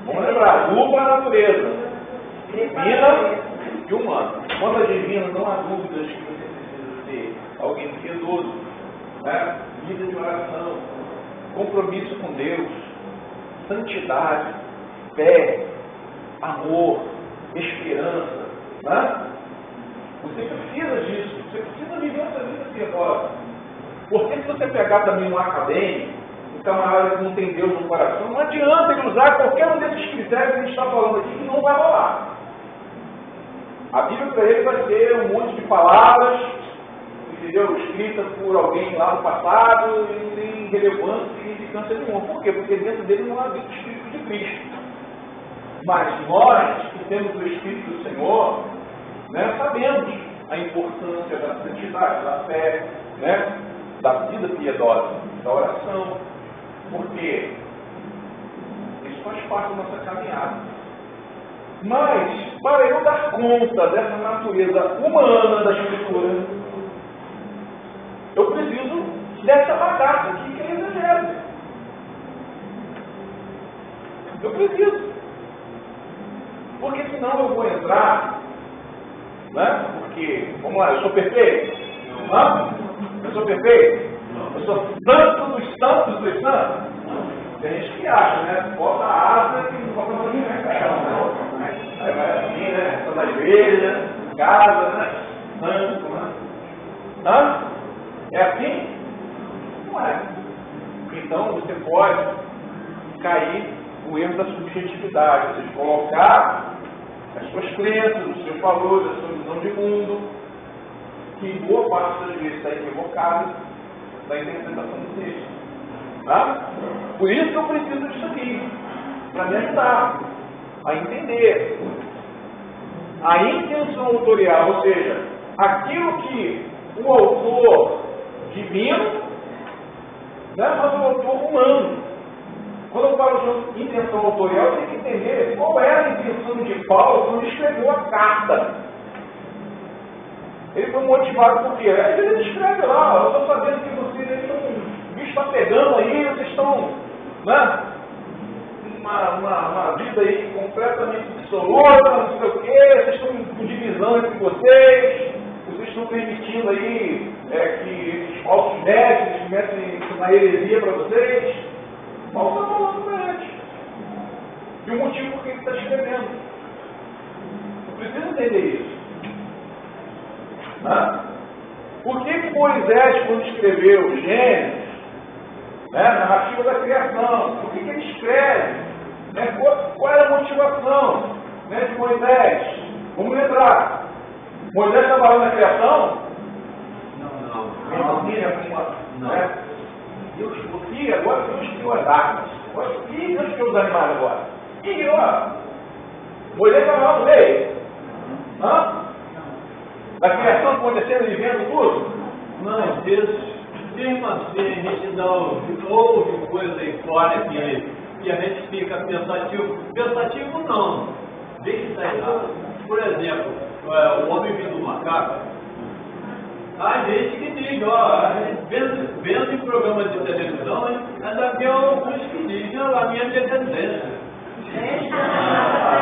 S3: Vamos lembrar, dupla natureza, divina e humana. Quanto a divina, não há dúvidas que você precisa ter alguém piedoso, né? Vida de oração, compromisso com Deus, santidade, fé, amor, esperança, né? Você precisa disso, você precisa viver essa vida piedosa. Porque se você pegar também um acadêmico, um camarada que não tem Deus no coração, não adianta ele usar qualquer um desses critérios que a gente está falando aqui, que não vai rolar. A Bíblia para ele vai ser um monte de palavras, entendeu? Escritas por alguém lá no passado e não tem relevância e significância nenhuma. Por quê? Porque dentro dele não habita o Espírito de Cristo. Mas nós, que temos o Espírito do Senhor, né, sabemos a importância da santidade, da fé, né, da vida piedosa, da oração. Porque isso faz parte da nossa caminhada. Mas, para eu dar conta dessa natureza humana da Escritura, eu preciso dessa bagaça aqui que é exegese. Eu preciso. Porque senão eu vou entrar, né? Porque, vamos lá, eu sou perfeito? Não. Eu sou perfeito? Eu sou santo dos santos dos santos? Tem gente que acha, né? Bota a asa e não bota ninguém no chão, né? Aí vai assim, né? São da igreja, em casa, né? Santo, né? Hã? É assim? Não é. Então você pode cair no erro da subjetividade, ou seja, colocar as suas crenças, os seus valores, a sua visão de mundo, que em boa parte das vezes está equivocada da interpretação do texto. Tá? Por isso que eu preciso disso aqui, para me ajudar a entender a intenção autorial, ou seja, aquilo que o autor divino, né, mas o autor humano. Quando eu falo de intenção autorial, eu tenho que entender qual era a intenção de Paulo quando escreveu a carta. Ele foi motivado por quê? Ele escreve lá, eu estou sabendo que vocês estão, o bicho está pegando aí, vocês estão, né? Uma vida aí completamente absoluta, não sei o quê, vocês estão com divisão entre vocês estão permitindo aí que esses falsos mestres comecem a ensinar heresia para vocês. Paulo está falando para eles. E o motivo por que ele está escrevendo. Eu preciso entender isso. Por que Moisés, quando escreveu Gênesis, narrativa da criação, por que ele escreve? Qual era a motivação de Moisés? Vamos lembrar. Moisés trabalhou na criação? Não. Deus, porque agora Deus criou as árvores. E Deus criou os animais agora? E criou? Moisés trabalhou no meio? Da criação acontecendo e vendo tudo?
S6: Não, às vezes, mesmo assim, a gente ouve coisas aí fora que a gente fica pensativo. Pensativo não. Deixa isso aí lá. Por exemplo, o homem vindo do macaco. Há gente que diz, vendo em programas de televisão, ainda tem alguns que dizem, a minha descendência.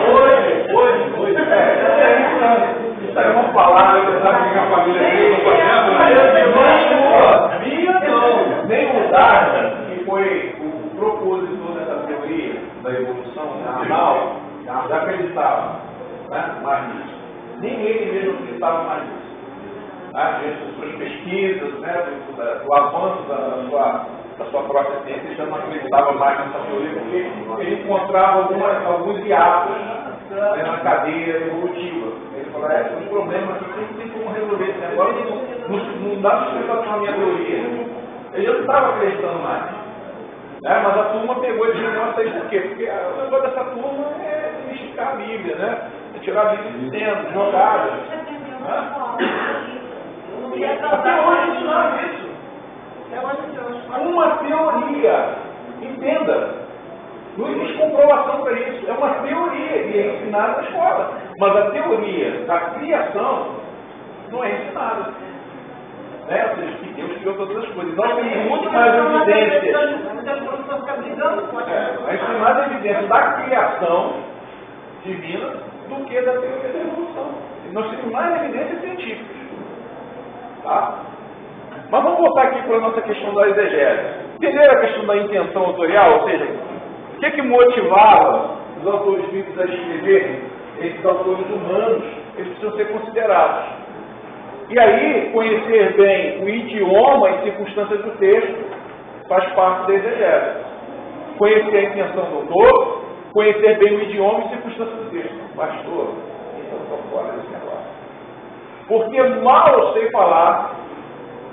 S6: Hoje.
S3: Isso é uma palavra que sabe que a família dele não pode minha não. Nem o Darwin, que foi o propositor dessa teoria da evolução animal, já acreditava mais nisso. Nem ele mesmo acreditava mais nisso. Diante das suas pesquisas, do avanço da sua própria ciência, ele já não acreditava mais nessa teoria, porque ele encontrava alguns hiatos na cadeia evolutiva. Ele falou, tem um problema aqui, não tem como resolver esse negócio, não dá sustentação à minha teoria. Ele não estava acreditando mais. Mas a turma pegou e disse, não sei por quê? Porque o negócio dessa turma é mistificar a Bíblia, é tirar a Bíblia de dentro, jogadas. Até hoje a gente sabe isso. Uma teoria. Entenda. Não existe comprovação para isso. É uma teoria e é ensinada na escola. Mas a teoria da criação não é ensinada. Né? Ou seja, que Deus criou todas as coisas. Nós temos muito mais evidências. É ensinada a evidência da criação divina do que da teoria da evolução. Nós temos mais evidências científicas. Tá? Mas vamos voltar aqui para a nossa questão da exegese. Entenderam a questão da intenção autorial? Ou seja, o que motivava os autores bíblicos a escreverem? Esses autores humanos, eles precisam ser considerados. E aí, conhecer bem o idioma e circunstâncias do texto faz parte da exegese. Conhecer a intenção do autor, conhecer bem o idioma e circunstâncias do texto. Pastor, então estou fora desse negócio. Porque mal eu sei falar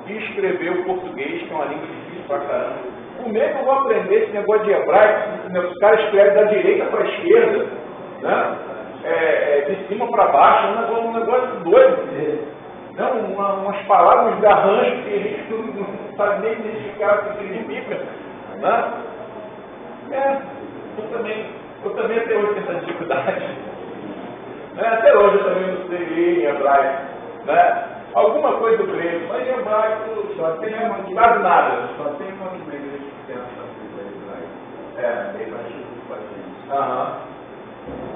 S3: e escrever o português, que é uma língua difícil pra caramba. Como é que eu vou aprender esse negócio de hebraico? Os caras escrevem da direita para a esquerda, né? De cima para baixo, um negócio doido. Não, umas palavras de arranjo que a gente não sabe nem identificar o que significa. Né? Eu também até hoje tenho essa dificuldade. Até hoje eu também não sei ler em hebraico. Né? Alguma coisa do grego, mas em hebraico só tem quase nada.
S1: Só tem uma igreja que tem essa coisa hebraica. Bem mais difícil fazer isso.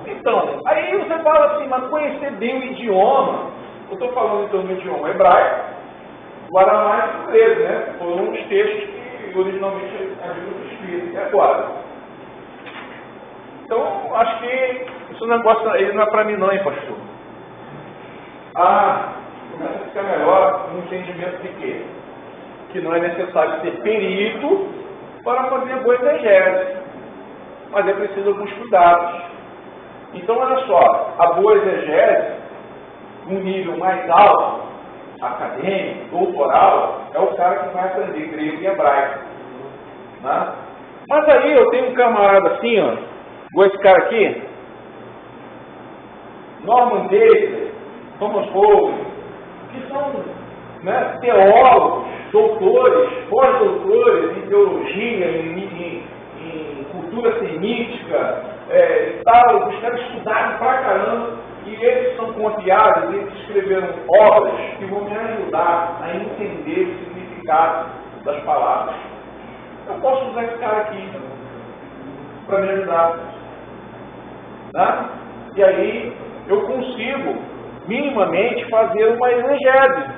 S3: Então, aí você fala assim, mas conhecer bem o idioma. Eu estou falando então do idioma hebraico, o aramaico e o grego, né? Foram os textos que originalmente haviam escrito. E agora? Então, acho que esse negócio ele não é para mim não, hein, pastor? Começa a ficar melhor no entendimento de quê? Que não é necessário ser perito para fazer boa exegese. Mas é preciso alguns cuidados. Então, olha só, a boa exegese, um nível mais alto, acadêmico, doutoral, é o cara que vai aprender grego e hebraico. Né? Mas aí eu tenho um camarada assim, ó, igual esse cara aqui, Norman Deiser, Thomas Howe, que são, né, teólogos, doutores, pós-doutores em teologia, em cultura semítica, e tal, os caras estudaram pra caramba, e eles são confiados, eles escreveram obras que vão me ajudar a entender o significado das palavras. Eu posso usar esse cara aqui para me ajudar. Né? E aí eu consigo minimamente fazer uma exegese.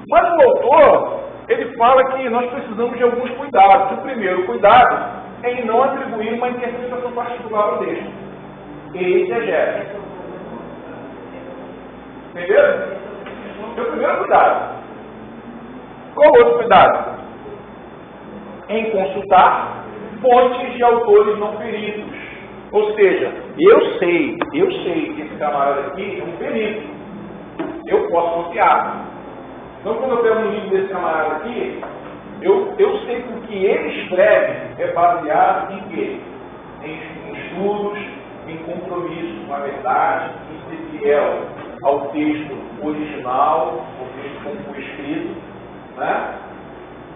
S3: Mas o autor, ele fala que nós precisamos de alguns cuidados. O primeiro cuidado é em não atribuir uma interpretação particular ao texto. Exegese. Entenderam? Esse é o primeiro cuidado. Qual o outro cuidado? Em consultar fontes de autores não peritos. Ou seja, eu sei que esse camarada aqui é um perito. Eu posso confiar. Então, quando eu pego um livro desse camarada aqui, eu sei que o que ele escreve é baseado em quê? Em estudos, em compromisso com a verdade, em ser fiel ao texto original, ao texto como foi escrito, né?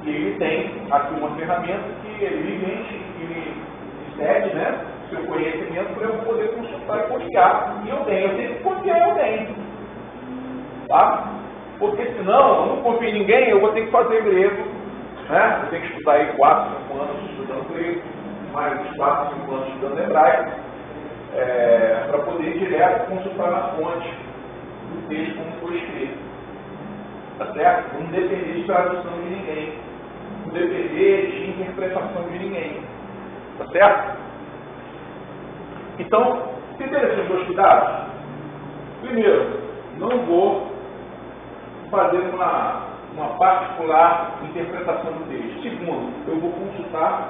S3: E ele tem aqui uma ferramenta que evidentemente me cede, né, seu conhecimento para eu poder consultar e confiar. E eu tenho que confiar, eu tenho. Tá? Porque senão, eu não confio em ninguém, eu vou ter que fazer grego, né? Eu tenho que estudar aí 4, 5 anos estudando grego, mais 4, 5 anos estudando hebraico, para poder ir direto consultar na fonte do texto como foi escrito. Tá certo? Não depender de tradução de ninguém. Não depender de interpretação de ninguém. Tá certo? Então, entenderam esses dois cuidados? Primeiro, não vou fazer uma particular interpretação do texto. Segundo, eu vou consultar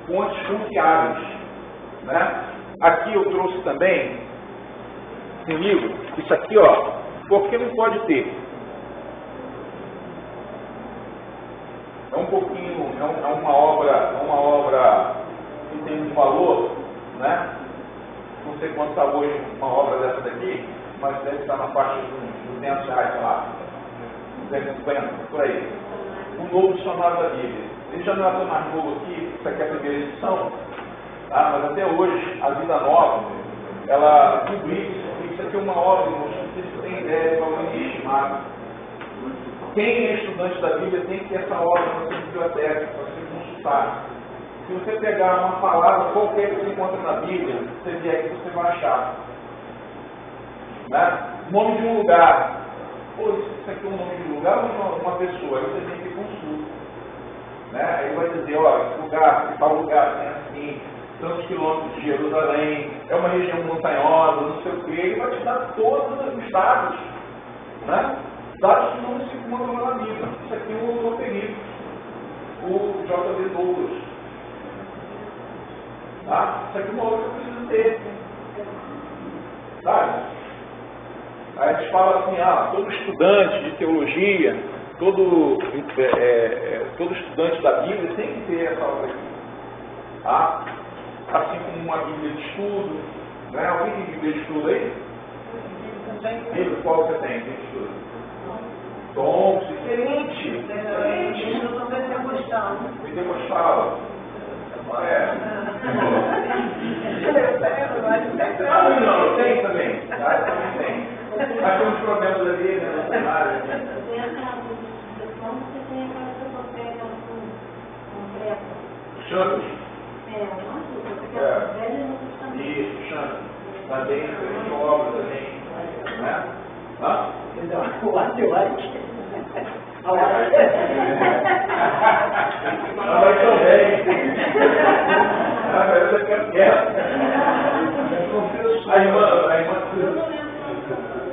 S3: fontes confiáveis. Né? Aqui eu trouxe também um livro, isso aqui, ó, porque não pode ter. É um pouquinho, é uma obra que tem um valor, né? Não sei quanto está hoje uma obra dessa daqui, mas deve estar na faixa dos R$200 lá. 250, por aí. um novo dicionário da Bíblia. Ele já não é tão mais novo aqui, isso aqui é a primeira edição, tá? Mas até hoje, a Vida Nova, ela publica isso aqui é uma obra, não sei se você tem ideia, é uma inestimada. Quem é estudante da Bíblia tem que ter essa obra na sua biblioteca, para você consultar. Se você pegar uma palavra qualquer que você encontra na Bíblia, você vier aqui, você vai achar. Né? Nome de um lugar. Pô, isso aqui é um nome de um lugar ou de uma pessoa? Aí você tem que consultar. Né? Aí vai dizer, ó, esse lugar, tal lugar, tem assim, tantos quilômetros de Jerusalém, é uma região montanhosa, não sei o quê, ele vai te dar todos os dados. Né? Dados que não se encontram na Bíblia. Isso aqui é um autor perigo, o J.B. Douglas. Tá? Isso aqui é uma obra que eu preciso ter. Sabe? Aí a gente fala assim, todo estudante de teologia, todo estudante da Bíblia tem que ter essa obra aqui. Tá? Assim como uma Bíblia de estudo. Né? Alguém tem Bíblia de estudo aí? Bíblia, qual você tem? Bíblia de estudo? Tom, excelente! Pentecostal. Não, tem também. Também tem. Mas tem uns problemas ali, né? No cenário.
S7: Tem aquela dúvida, como você tem aquela pessoa pega concreta?
S3: Chantos.
S7: Uma velha no Testamento.
S3: Isso, Chantos. Também tem obra também. Né? Vai também. Você quer. A irmã.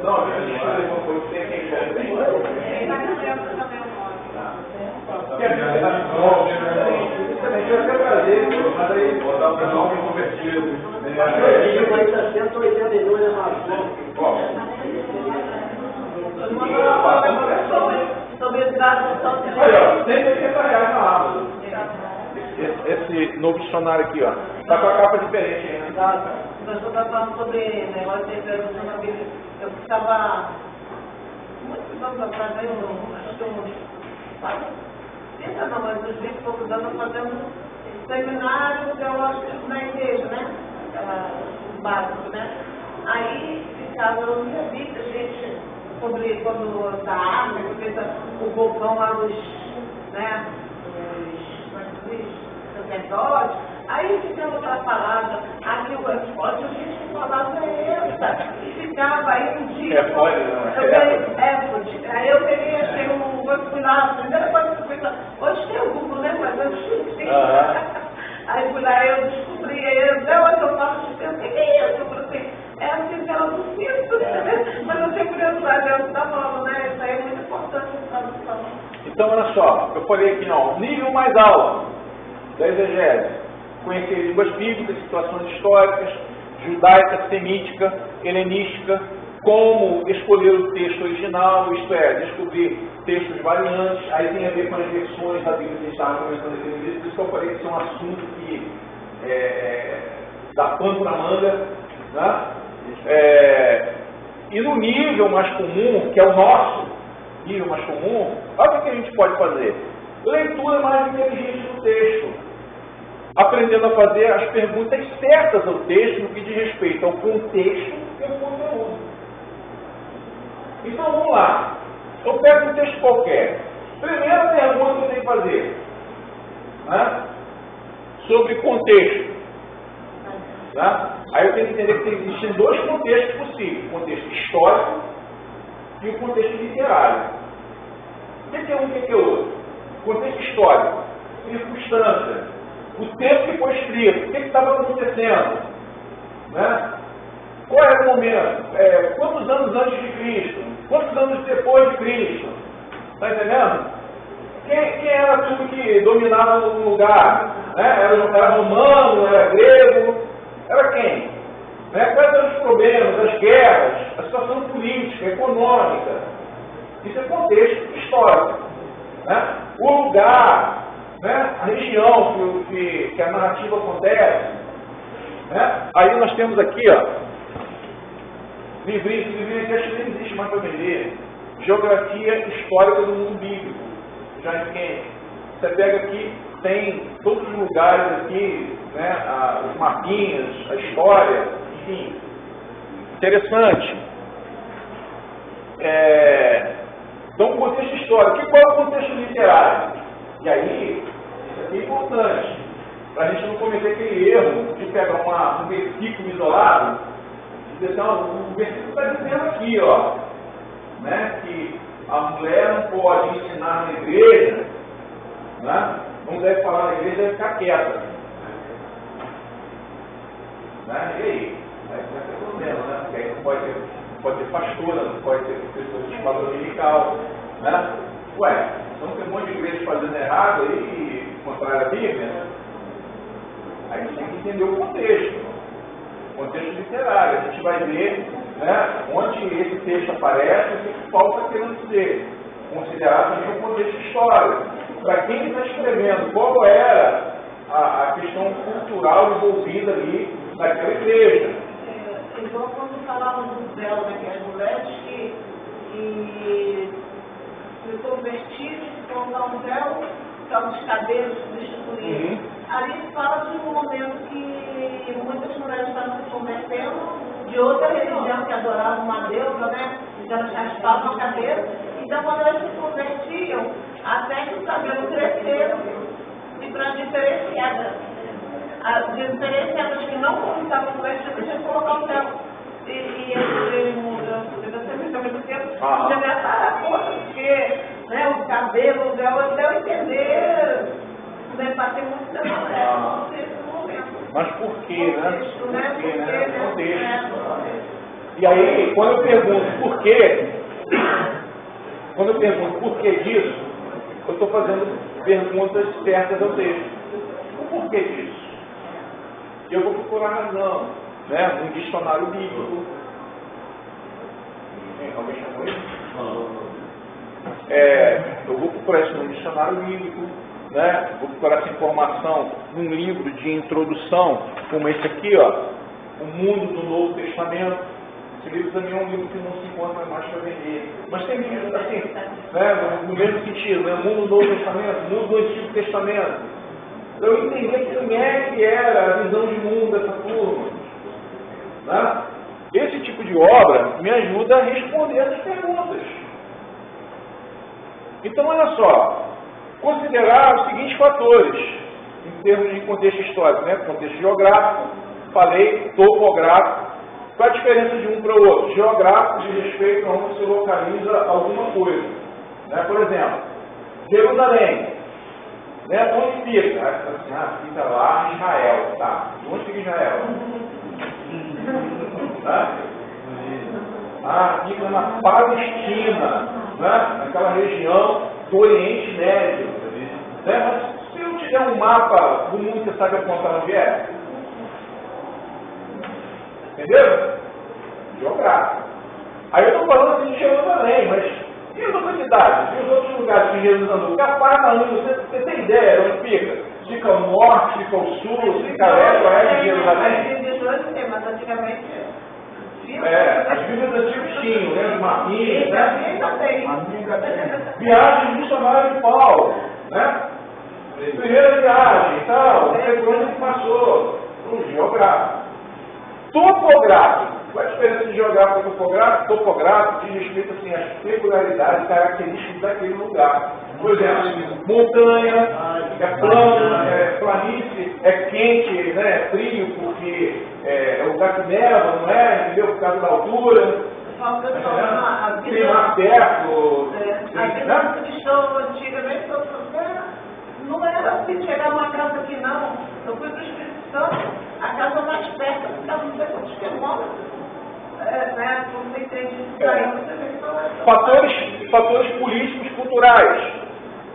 S3: Não, a gente faz uma coisa que tem quem também. Você quer trazer, mas aí botar o pessoal bem convertido.
S1: Vai estar 182 é mais
S4: sobre os dados só de
S3: olha, tem R$80 na Amazon. Esse novo dicionário aqui, ó. Tá com a capa diferente ainda.
S4: Nós estamos falando sobre negócio de introdução na Bíblia. Eu estava muitos anos atrás, acho que uns 20 e poucos anos, fazendo seminário teológico na igreja, né? O básico, né? Aí ficava eu via Bíblia, gente, sobre quando da arma, que fez o vulcão lá dos, né? Os sacerdotes. Aí ficava aquela palavra, aqui o esporte, a gente falava essa. E ficava aí um dia. Aí eu peguei, achei fui lá, a primeira coisa que eu fui lá, hoje tem o Google, né? Mas eu esqueci. Aí fui lá, eu descobri, eu falo, o que é isso? Eu falei assim, é assim que ela não sinto, né? Mas eu tenho curiosidade, ela está falando, né? Isso aí é muito importante para tradução.
S3: Então, olha só, eu falei aqui, ó, nível mais alto da exegese. Conhecer línguas bíblicas, situações históricas, judaica, semítica, helenística, como escolher o texto original, isto é, descobrir textos variantes, aí tem a ver com as versões da Bíblia que a gente estava começando aqui no vídeo, por isso que eu falei que isso é um assunto que dá pano para manga, né? E no nível mais comum, que é o nosso nível mais comum, olha o que a gente pode fazer. Leitura mais inteligente do texto. Aprendendo a fazer as perguntas certas ao texto no que diz respeito ao contexto e ao conteúdo. Então vamos lá. Eu pego um texto qualquer. Primeira pergunta que eu tenho que fazer, né? Sobre contexto. Né? Aí eu tenho que entender que existem dois contextos possíveis: o contexto histórico e o contexto literário. O que é um e o que é outro? Contexto histórico, circunstância. O tempo que foi escrito, o que estava acontecendo, né? Qual era o momento? Quantos anos antes de Cristo? Quantos anos depois de Cristo? Está entendendo? Quem era tudo que dominava o lugar? Né? Era romano, era grego? Era quem? Né? Quais eram os problemas, as guerras, a situação política, econômica? Isso é contexto histórico. Né? O lugar, né? A região que a narrativa acontece. Né? Aí nós temos aqui, ó, livrinho que acho que nem existe mais para vender. Geografia histórica do mundo bíblico. John Kennedy. Você pega aqui, tem todos os lugares aqui, né, os mapinhas, a história, enfim. Interessante. Então, o contexto histórico. Qual é o contexto literário? E aí, isso aqui é importante, para a gente não cometer aquele erro de pegar um versículo isolado e dizer assim, o versículo está dizendo aqui, ó, né, que a mulher não pode ensinar na igreja, né, não deve falar na igreja, deve ficar quieta. Né? E aí? Aí vai ter problema, né? Porque aí não pode ter pastora, não pode ter pessoas de escola dominical, né? Ué, então tem um monte de igrejas fazendo errado aí, contrário à Bíblia, né? Aí a gente tem que entender o contexto literário. A gente vai ver, né, onde esse texto aparece, o que Paulo está querendo dizer. Considerar também o contexto histórico. Para quem está escrevendo, qual era a questão cultural envolvida ali naquela igreja.
S4: Igual quando falavam do véu, né, que as mulheres que se convertirem, se colocar um véu, ficar os cabelos substituídos. Ali fala de um momento que muitas mulheres estavam se convertendo de outra religião que adorava uma deusa, né? Então elas raspavam a cabeça. Então quando elas se convertiam, até que o cabelo cresceu. E para diferenciar as que não estavam convertidas, tinha que colocar o véu. E esse muito tempo, já me ataram a força, porque, né, o cabelo, o véu, eu devo entender, né, para ter muito tempo nesse momento.
S3: Mas por quê, né? Por quê, né? Contexto. E aí, quando eu pergunto por quê, disso, eu estou fazendo perguntas certas ao texto. O porquê disso? E eu vou procurar razão, né? Um dicionário bíblico. Alguém chamou isso? Eu vou procurar isso num dicionário bíblico, né? Vou procurar essa informação num livro de introdução, como esse aqui, ó, O Mundo do Novo Testamento. Esse livro também é um livro que não se encontra mais para vender. Mas tem livros assim, né? No mesmo sentido, né? O Mundo do Novo Testamento, o Mundo do Antigo Testamento. Para eu entender como é que era a visão de mundo dessa turma. Né? Esse tipo de obra me ajuda a responder essas perguntas. Então, olha só, considerar os seguintes fatores, em termos de contexto histórico, né? Contexto geográfico, falei, topográfico. Qual a diferença de um para o outro? Geográfico diz respeito a onde se localiza alguma coisa. Né? Por exemplo, Jerusalém. Né? Onde fica? Assim, fica lá em Israel. Tá. Onde fica Israel? Fica na Palestina, né? Naquela região do Oriente Médio. Né? Mas se eu tiver um mapa do mundo, você sabe apontar onde é? Entendeu? Geográfico. Aí eu estou falando assim de Jerusalém, mas e as outras cidades? E os outros lugares que Jesus andou? Cafarnaum, você tem ideia de onde fica? Fica ao norte, fica ao sul, fica a leste, oeste de Jerusalém?
S4: Mas antigamente...
S3: as Bíblias antigas tinham, né? Os mapinhas, né? Viagem missionária de Paulo, né? Primeira viagem e tal, não sei por onde ele passou. Geográfico. Topográfico. Qual é a diferença de geográfico e topográfico? Topográfico diz respeito assim, às peculiaridades características daquele lugar. Por exemplo, montanha, é plano, é planície, é quente, né, é frio, porque é lugar que neva, não é? Entendeu? Por causa da altura. Tem mar perto.
S4: A vida cristã antigamente não era assim, chegar uma casa aqui não. Eu fui para o Espírito Santo, a casa mais perto, ficava não sei quantos quilômetros. Né? Como você entende isso?
S3: Fatores políticos culturais.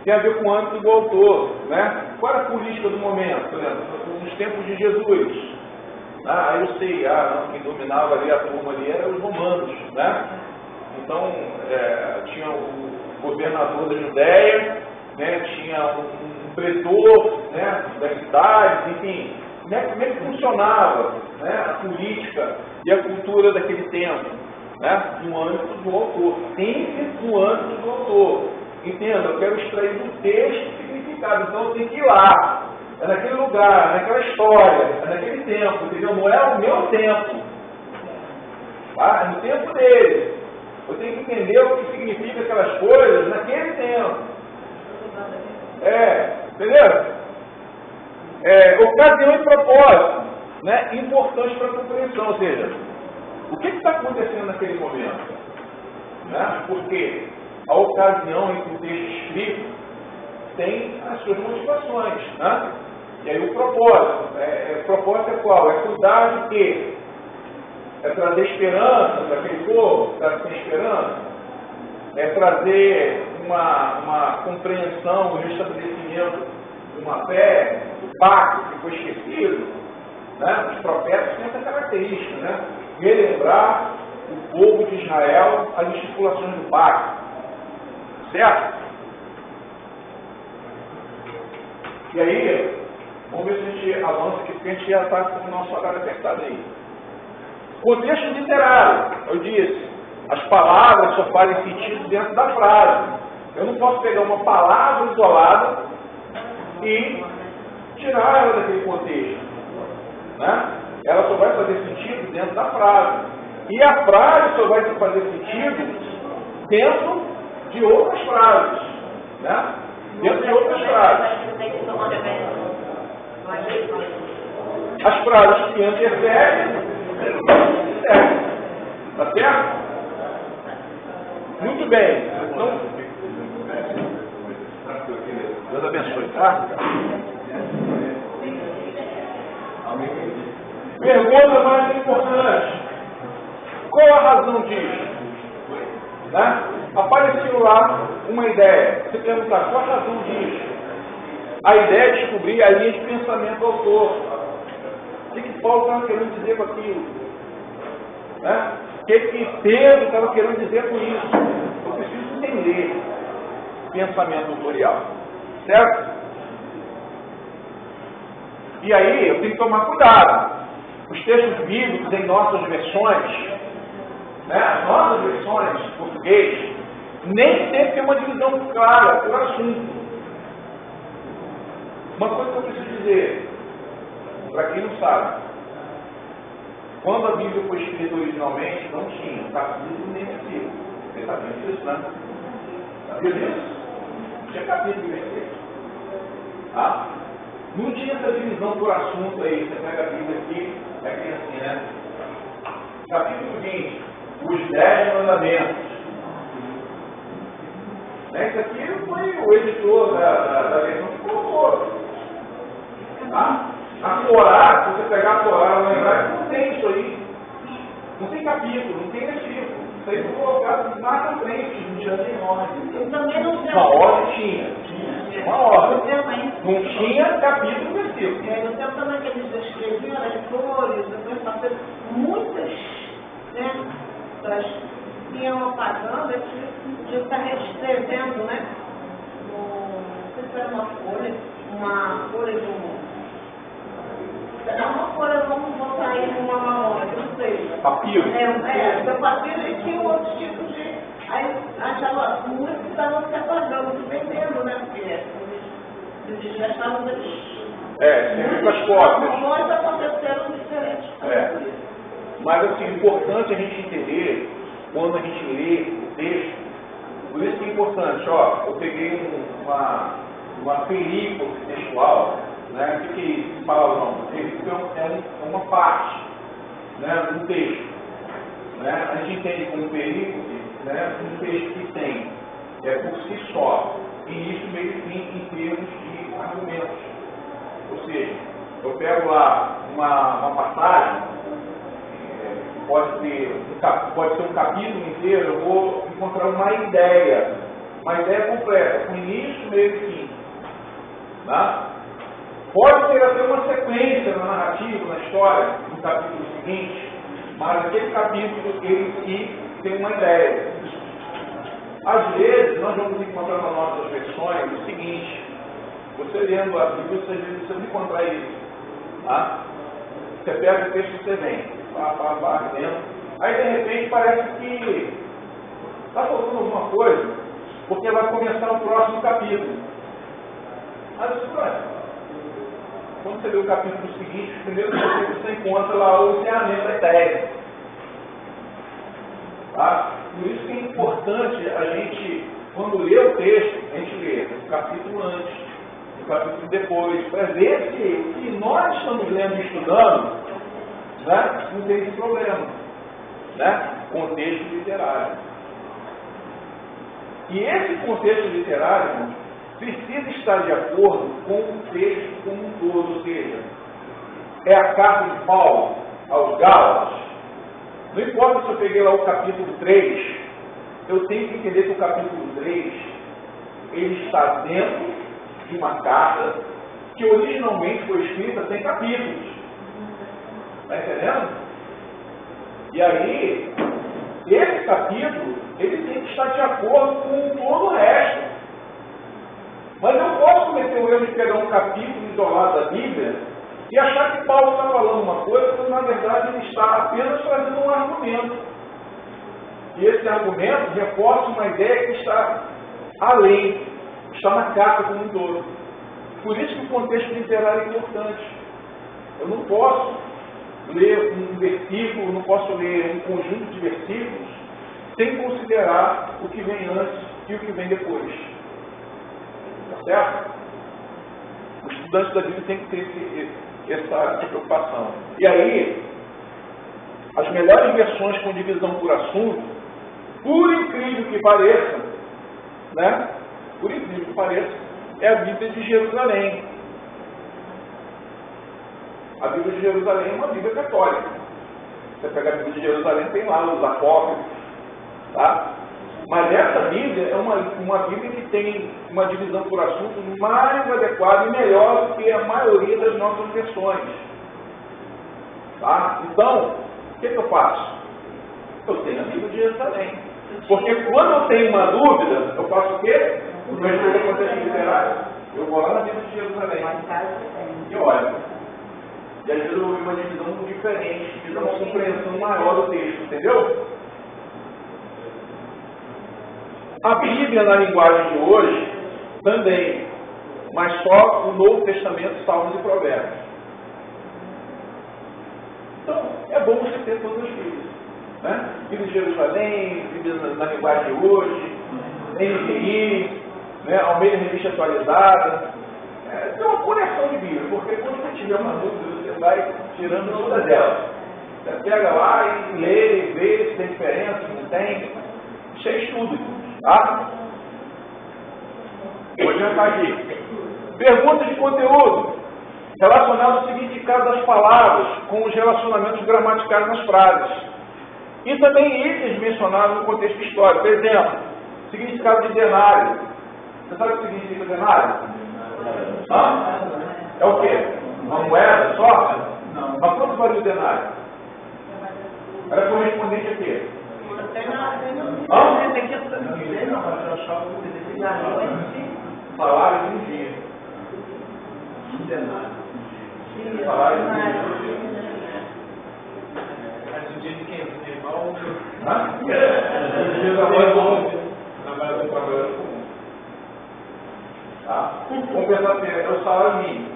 S3: Tem a ver com o âmbito do autor. Né? Qual era a política do momento? Por exemplo, nos tempos de Jesus. Aí eu sei, quem dominava ali a turma ali eram os romanos. Né? Então, tinha o governador da Judéia, né? Tinha um pretor, né, das cidades, enfim. Como é que funcionava, né, a política e a cultura daquele tempo, né, no âmbito do autor, sempre no âmbito do autor. Entenda, eu quero extrair do texto o significado, então eu tenho que ir lá. É naquele lugar, naquela história, é naquele tempo, entendeu? Não é o meu tempo. Tá? É no tempo dele. Eu tenho que entender o que significa aquelas coisas naquele tempo. Entendeu? Ocasião e propósito, né? Importante para a compreensão, ou seja, o que está acontecendo naquele momento? Né? Porque a ocasião em que o texto escrito tem as suas motivações, né? E aí o propósito, o propósito é qual? É cuidar de quê? É trazer esperança para aquele povo que está sem esperança? É trazer uma compreensão, um restabelecimento de uma fé, do pacto que foi esquecido? Né? Os profetas têm essa característica, né? Relembrar o povo de Israel as estipulações do pacto. Certo? E aí, vamos ver se a gente avança aqui, porque a gente já está com o nosso horário apertado aí. Contexto literário, eu disse, as palavras só fazem sentido dentro da frase. Eu não posso pegar uma palavra isolada e tirar ela daquele contexto. Né? Ela só vai fazer sentido dentro da frase. E a frase só vai fazer sentido dentro de outras frases. Né? Dentro de outras frases. As frases que antecedem, tá certo? Muito bem. Então, Deus abençoe, tá? Pergunta mais importante. Qual a razão disso? Né? Apareceu lá uma ideia. Você perguntar, qual a razão disso? A ideia é descobrir a linha de pensamento do autor. O que Paulo estava querendo dizer com aquilo? Né? O que Pedro estava querendo dizer com isso? Eu preciso entender o pensamento autorial. Certo? E aí eu tenho que tomar cuidado. Os textos bíblicos em nossas versões, né, as nossas versões em português, nem sempre tem uma divisão clara por assunto. Uma coisa que eu preciso dizer, para quem não sabe, quando a Bíblia foi escrita originalmente, não tinha capítulo nem versículo. Você sabia disso, né? Sabia disso? Não tinha capítulo e versículo. Tá? Não tinha essa divisão por assunto aí. Você pega a Bíblia aqui, é assim, né? Capítulo 20, os 10 mandamentos. Né? Isso aqui foi o editor da versão que colocou. Tá? A Torá, se você pegar a Torá e lembrar, não tem isso aí. Não tem capítulo, não tem versículo. Isso aí foi colocado mais na frente, não tinha nem ordem.
S4: Eu também não sei.
S3: Uma ordem tinha. Uma ordem. Não tinha capítulo e versículo.
S4: No tempo também que eles escreviam, as flores, depois passaram muitas, né? Tinham apagando, eles podiam estar reescrevendo, né? Não sei se era uma folha de um. Uma folha, vamos botar aí numa marrom, não sei.
S3: Papiro?
S4: Do papiro e tinha outros tipos de. Aí achava muito que estavam se apagando, se vendendo, né? Porque eles já estavam.
S3: Sempre com as cópias.
S4: Nós aconteceram diferentes.
S3: Mas assim, é importante a gente entender quando a gente lê o texto. Por isso que é importante, ó, eu peguei uma película textual. Né? O que é palavrão? É uma parte, né, do texto. Né? A gente entende como perícope, né, um texto que tem por si só início, meio e fim em termos de argumentos. Ou seja, eu pego lá uma passagem, pode ser um capítulo inteiro, eu vou encontrar uma ideia completa, com início, meio e fim. Tá? Pode ter até uma sequência na narrativa, na história, no capítulo seguinte, mas aquele capítulo, ele em si, tem uma ideia. Às vezes, nós vamos encontrar nas nossas versões o seguinte: você lendo a Bíblia, você vai encontrar isso. Tá? Você pega o texto que você vem, lendo, aí de repente parece que está faltando alguma coisa, porque vai começar o próximo capítulo. Mas, quando você lê o capítulo seguinte, os primeiros capítulos você encontra lá o encerramento da ideia. Tá? Por isso que é importante a gente, quando lê o texto, a gente lê o capítulo antes, o capítulo depois, para ver se o que nós estamos lendo e estudando, né, não tem esse problema. Né? Contexto literário. E esse contexto literário, irmãos, precisa estar de acordo com o texto como um todo, ou seja, é a carta de Paulo aos Gálatas. Não importa se eu peguei lá o capítulo 3, eu tenho que entender que o capítulo 3 ele está dentro de uma carta que originalmente foi escrita sem capítulos. Está entendendo? E aí, esse capítulo, ele tem que estar de acordo com todo o resto. Mas eu posso cometer o erro de pegar um capítulo isolado da Bíblia e achar que Paulo está falando uma coisa, quando na verdade ele está apenas trazendo um argumento. E esse argumento reforça uma ideia que está além, está na carta como um todo. Por isso que o contexto literário é importante. Eu não posso ler um versículo, não posso ler um conjunto de versículos sem considerar o que vem antes e o que vem depois. Tá certo? O estudante da Bíblia tem que ter essa preocupação. E aí, as melhores versões com divisão por assunto, por incrível que pareça, né? Por incrível que pareça, é a Bíblia de Jerusalém. A Bíblia de Jerusalém é uma Bíblia católica. Você pega a Bíblia de Jerusalém, tem lá os apócrifos, tá? Mas essa Bíblia é uma Bíblia que tem uma divisão por assunto mais adequada e melhor do que a maioria das nossas versões. Tá? Então, o que eu faço? Eu tenho a Bíblia de Jerusalém. Porque quando eu tenho uma dúvida, eu faço o quê? O meu estudo de contexto literário. Eu vou lá na Bíblia de Jerusalém e olho. E às vezes eu vou ver uma divisão diferente, que dá uma compreensão maior do texto, entendeu? A Bíblia, na linguagem de hoje, também, mas só o Novo Testamento, Salmos e Provérbios. Então, é bom você ter todas as Bíblias. Né? Bíblia de Jerusalém, Bíblia na linguagem de hoje, NVI, né? Almeida Revista Atualizada. Tem uma coleção de Bíblia, porque quando você tiver uma dúvida, você vai tirando todas elas. Você pega lá e lê, e vê se tem diferença, se não tem. Isso é estudo. Tá? Vou adiantar aqui. Pergunta de conteúdo relacionado ao significado das palavras com os relacionamentos gramaticais nas frases. E também itens mencionados no contexto histórico. Por exemplo, significado de denário. Você sabe o que significa denário? É o quê? Uma moeda só? Não. Mas quanto vale o denário? Era correspondente a quê? Salário de um dia. Um denário. Salário de um dia.
S6: Mas o dia de quem? Do irmão?
S3: O dia da trabalhador comum. Tá? Vamos pensar assim, é o salário mínimo.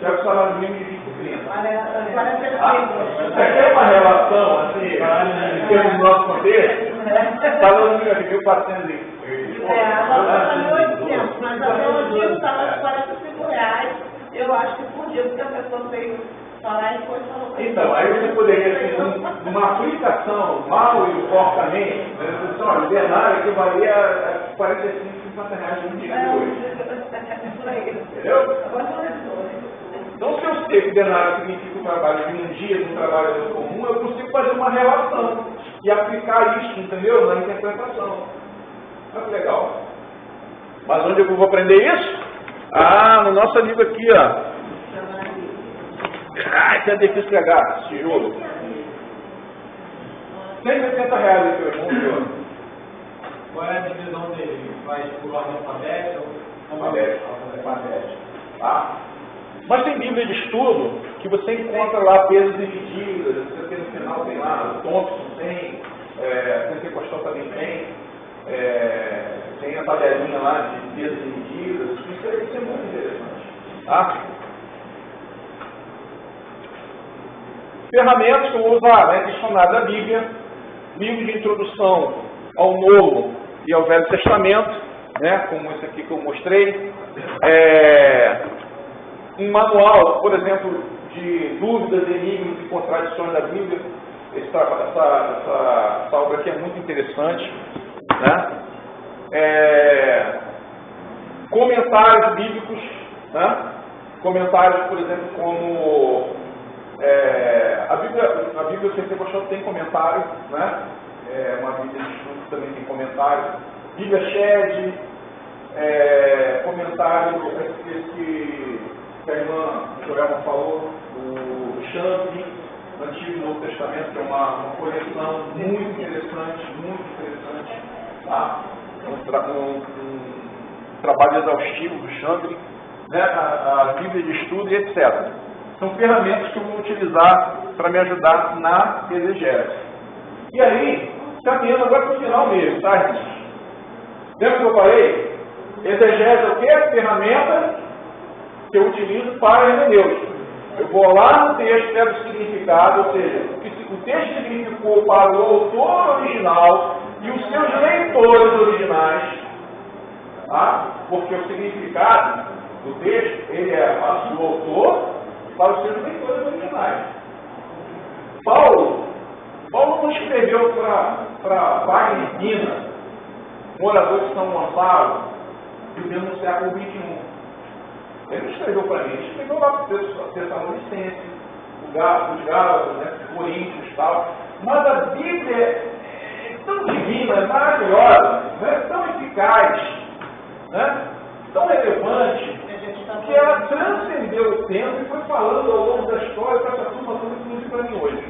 S3: Já que o salário mínimo divide por 30. É uma relação, assim, em termos do nosso contexto, salário mínimo aqui, 1.400
S4: mas até o dia o salário de R$45, eu acho que por dia, porque a pessoa fez salário e foi falou.
S3: Então, aí você poderia ter uma aplicação mal e fortemente, mas olha, o denário equivalia a 45, 50 reais no dia de hoje. Entendeu? Então, se eu sei que denário significa o trabalho de um dia de um trabalhador comum, eu consigo fazer uma relação e aplicar isso, entendeu? Na interpretação. Olha que legal. Mas onde eu vou aprender isso? No nosso livro aqui, ó. Que é difícil pegar, tijolo. R$180 aqui, irmão.
S6: Qual é a divisão dele? Faz por ordem alfabética?
S3: Alfabética. Tá? Mas tem Bíblia de estudo que você encontra lá pesos e medidas, você tem no final, tem lá, o Thompson tem, Pentecostal também tem. tem a tabelinha lá de pesos e medidas, isso é muito interessante. Tá? Ferramentas que eu vou usar, né? Dicionário da Bíblia, livro de introdução ao Novo e ao Velho Testamento, né? Como esse aqui que eu mostrei, um manual, por exemplo, de dúvidas, enigmas e contradições da Bíblia. Essa obra aqui é muito interessante, né? Comentários bíblicos, né? Comentários, por exemplo, como a Bíblia sempre gostou, tem comentário, né? Uma Bíblia de estudo também tem comentário. Bíblia Shed, comentário que a irmã Joelma falou, o Champi, Antigo e Novo Testamento, que é uma coleção muito interessante, tá? Um trabalho exaustivo do Champi, né? A Bíblia de estudo e etc. São ferramentas que eu vou utilizar para me ajudar na exegese. E aí, caminhando agora para o final mesmo, tá, gente? Lembra que eu falei? Exegese é o quê? Ferramenta que eu utilizo para hermenêutica. Eu vou lá no texto, pego o significado, ou seja, o que o texto significou para o autor original e os seus leitores originais, tá? Porque o significado do texto, ele é do autor para os seus leitores originais. Paulo não escreveu para Wagner Pina, morador de São Gonçalo, vivendo no século XXI. Ele não escreveu para mim, ele escreveu lá para os Tessalonicenses, os Gálatas, né, os Coríntios e tal. Mas a Bíblia é tão divina, é maravilhosa, né, tão eficaz, né, tão relevante, que ela transcendeu o tempo e foi falando ao longo da história para essa turma toda, inclusive para mim hoje.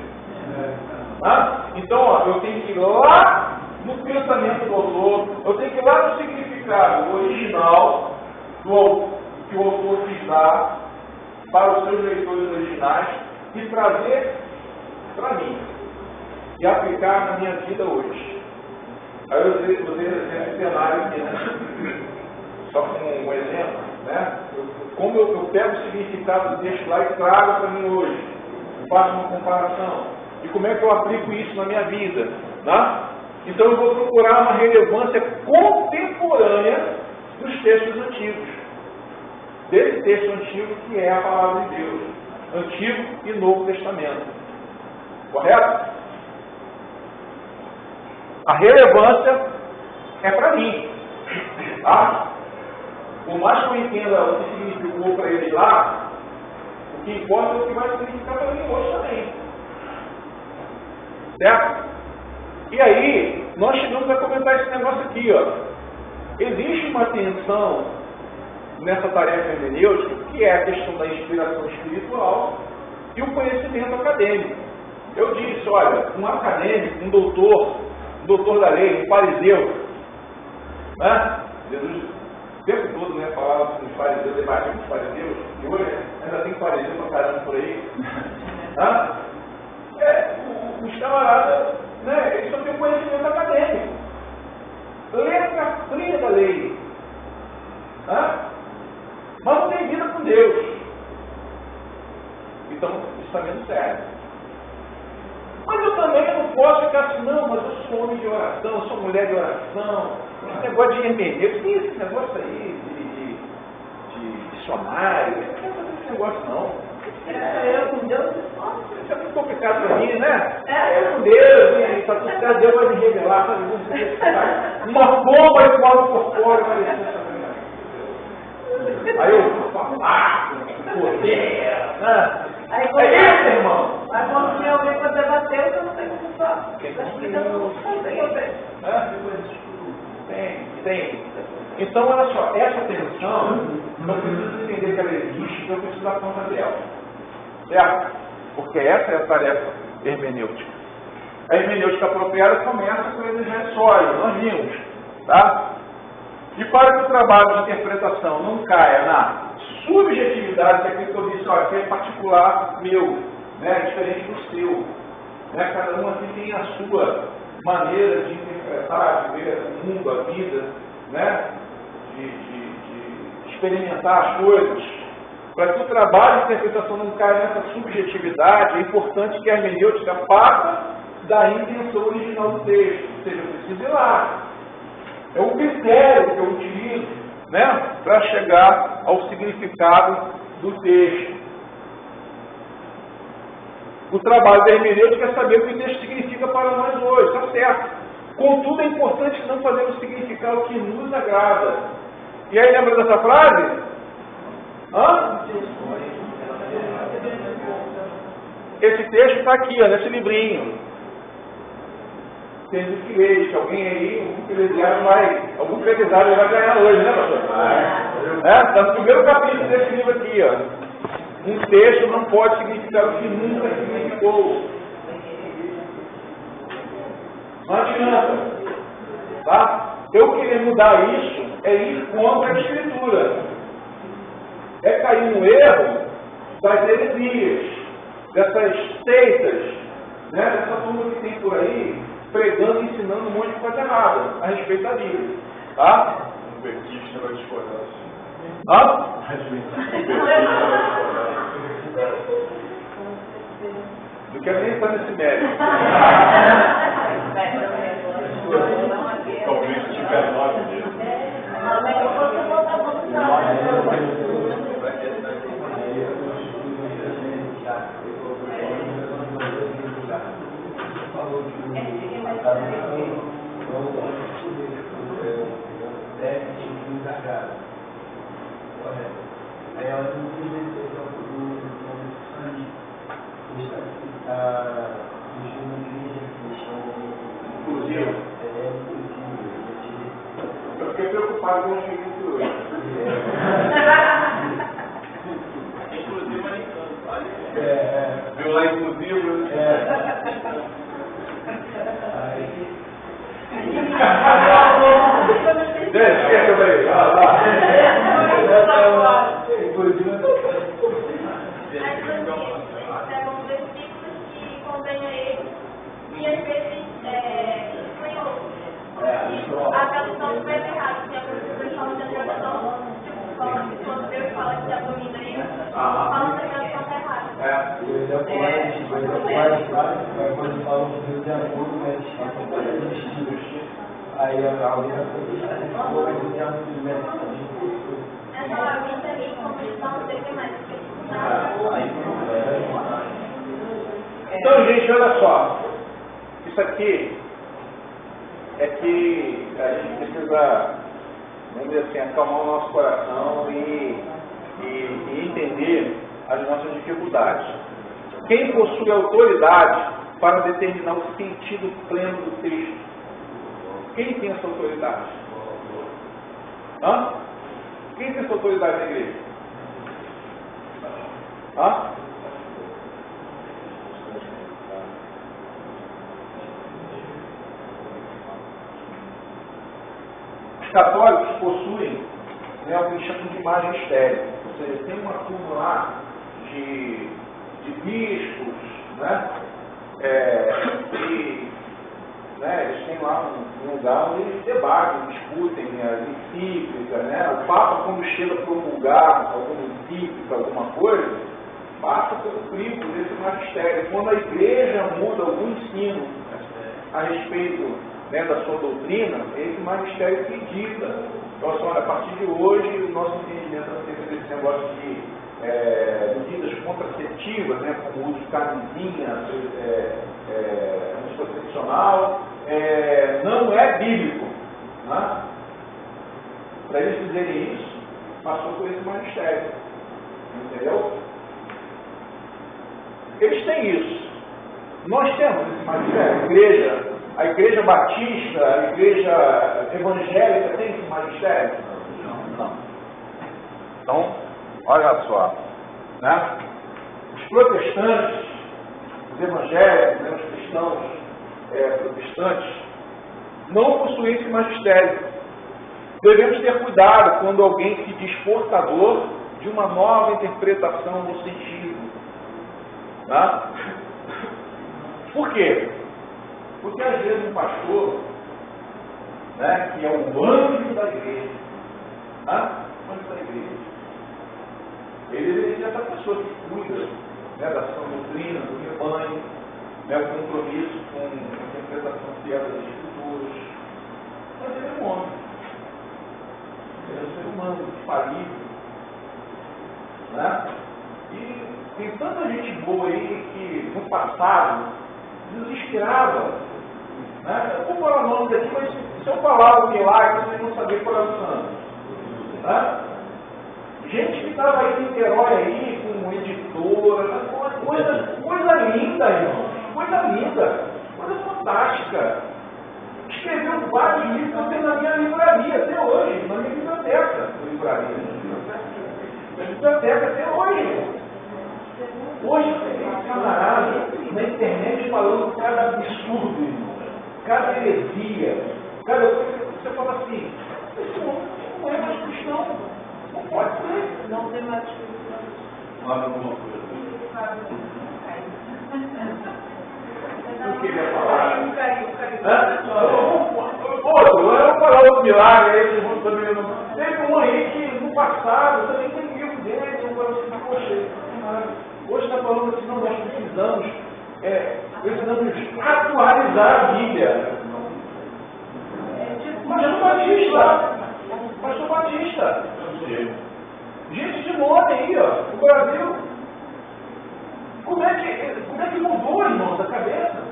S3: Tá? Então, ó, eu tenho que ir lá no pensamento do autor, eu tenho que ir lá no significado original que o autor quis dar para os seus leitores originais e trazer para mim e aplicar na minha vida hoje. Aí eu usei esse cenário aqui, né? Só como um exemplo, né? Como eu pego o significado do texto lá e trago para mim hoje, faço uma comparação. E como é que eu aplico isso na minha vida? Né? Então eu vou procurar uma relevância contemporânea dos textos antigos. Desse texto antigo que é a palavra de Deus. Antigo e Novo Testamento. Correto? A relevância é para mim. Tá? Por mais que eu entenda o que significou para ele lá, o que importa é o que vai significar para mim hoje também. Certo? E aí, nós chegamos a comentar esse negócio aqui, ó. Existe uma tensão nessa tarefa hermenêutica, que é a questão da inspiração espiritual e o conhecimento acadêmico. Eu disse, olha, um acadêmico, um doutor da lei, um fariseu, né? Jesus o tempo todo, né, falava com os fariseus, debatia com os fariseus, e hoje ainda tem fariseu pra caramba por aí. Tá? Os camaradas, né, eles só têm conhecimento acadêmico. Letra fria da lei. Tá? Mas não tem vida com Deus. Então, isso também não serve. Mas eu também não posso ficar assim, não, mas eu sou homem de oração, eu sou mulher de oração. Esse negócio de hermenêutica, esse negócio aí de dicionário, eu não quero fazer esse negócio não.
S4: Eu com Deus,
S3: Isso é muito complicado para mim, né? Eu com Deus, está tudo certo, Deus vai me revelar, sabe? Uma bomba de modo corpóreo vai descer. Aí eu vou falar, poder, né?
S4: Aí,
S3: É isso, irmão.
S4: Mas quando tinha alguém para debater, eu não sei como falar.
S3: Tem. Então, olha só, essa tensão, eu preciso entender que ela existe e eu preciso dar conta dela. Certo? Porque essa é a tarefa hermenêutica. A hermenêutica apropriada começa com a exegese sólida, nós vimos. Tá? E para que o trabalho de interpretação não caia na subjetividade daquilo que eu disse, olha, que é particular meu, né, diferente do seu. Né? Cada um aqui tem a sua maneira de interpretar, de ver o mundo, a vida, né? de experimentar as coisas. Para que o trabalho de interpretação não caia nessa subjetividade, é importante que a hermenêutica parta da intenção original do texto, ou seja, eu preciso ir lá. É um critério que eu utilizo, né, para chegar ao significado do texto. O trabalho da hermenêutica é saber o que o texto significa para nós hoje, está certo. Contudo, é importante que não fazemos significar o que nos agrada. E aí, lembra dessa frase? Esse texto está aqui, ó, nesse livrinho. Tem que ler, que alguém aí, algum crediário vai ganhar hoje, né, pastor? Está no primeiro capítulo desse livro aqui, ó. Um texto não pode significar o que nunca significou. Não adianta. Tá? Eu querer mudar isso é ir contra a Escritura. É cair no erro das heresias, dessas seitas, né? Dessa turma que tem por aí, pregando e ensinando um monte de coisa errada a respeito da Bíblia. Tá?
S5: Um petista vai discordar assim.
S3: Não quero nem estar nesse mérito.
S5: Talvez se tiver nome dele.
S8: Aí ela não tem
S3: Inclusive, eu fiquei preocupado com o seguinte hoje. Viu lá inclusive? Deixa eu ver.
S7: São versículos que contêm ele e às vezes foi outro. A tradução vai errada, porque a pessoa da tradução, quando Deus fala que se abomina isso, fala que a tradução está errada.
S8: Quando falam que Deus é amor, mas estilos. Aí alguém vai falar que Deus é amor,
S7: Essa vida ali, como eles falam, deve mais.
S3: Então, gente, olha só. Isso aqui é que a gente precisa, vamos dizer assim, acalmar o nosso coração e entender as nossas dificuldades. Quem possui autoridade para determinar o sentido pleno do texto? Quem tem essa autoridade? Quem tem essa autoridade na igreja? Os católicos possuem, né, o que chamam de magistério, ou seja, tem uma turma lá de bispos, né, eles têm lá um lugar onde eles debatem, discutem as encíclicas, né? O Papa, quando chega a promulgar alguma encíclica, alguma coisa, passa pelo crivo desse magistério. Quando a igreja muda algum ensino a respeito, né, da sua doutrina, esse magistério que dita. Então, assim, olha, a partir de hoje, o nosso entendimento acerca desse negócio de medidas contraceptivas, né, como o uso de camisinha, anticoncepcional, não é bíblico. Né? Para eles dizerem isso, passou por esse magistério. Entendeu? Eles têm isso. Nós temos esse magistério. A igreja batista, a igreja evangélica tem esse magistério? Não. Então, olha só. Né? Os protestantes, os evangélicos, né, os cristãos protestantes, não possuem esse magistério. Devemos ter cuidado quando alguém se diz portador de uma nova interpretação do sentido. Tá? Por quê? Porque às vezes um pastor, né, que é o anjo da igreja, anjo da igreja, ele deveria ser essa pessoa que cuida, né, da sua doutrina, do rebanho, né, o compromisso com a interpretação fiel das escrituras. Mas ele é um homem. Ele é um ser humano, falível. Né? E tem tanta gente boa aí que no passado nos inspirava. Né? Eu vou falar nomes aqui, mas se eu falar o milagre, vocês vão saber qual é o santo. Né? Gente que estava aí em Niterói aí, com editora, coisa linda, irmão. Coisa linda, coisa fantástica. Escreveu vários livros que eu tenho na minha livraria, até hoje, na minha biblioteca. Na biblioteca até hoje. Hoje tem camarada na internet falando cada absurdo, irmão. Cada heresia. Cada coisa que você fala assim, esse não é mais cristão. Não pode ser.
S4: Não tem mais cristão.
S5: Fala alguma coisa.
S3: Eu queria falar.
S4: Caiu.
S3: Outro, eu vou falar outro milagre aí, vocês vão saber. Teve um aí que no passado também tem um livro dele, eu falo assim, poxa, hoje está falando assim, não, nós precisamos atualizar a Bíblia. Pastor Batista. Gente de nome aí, ó, no Brasil. Como é que mudou, irmão, da cabeça?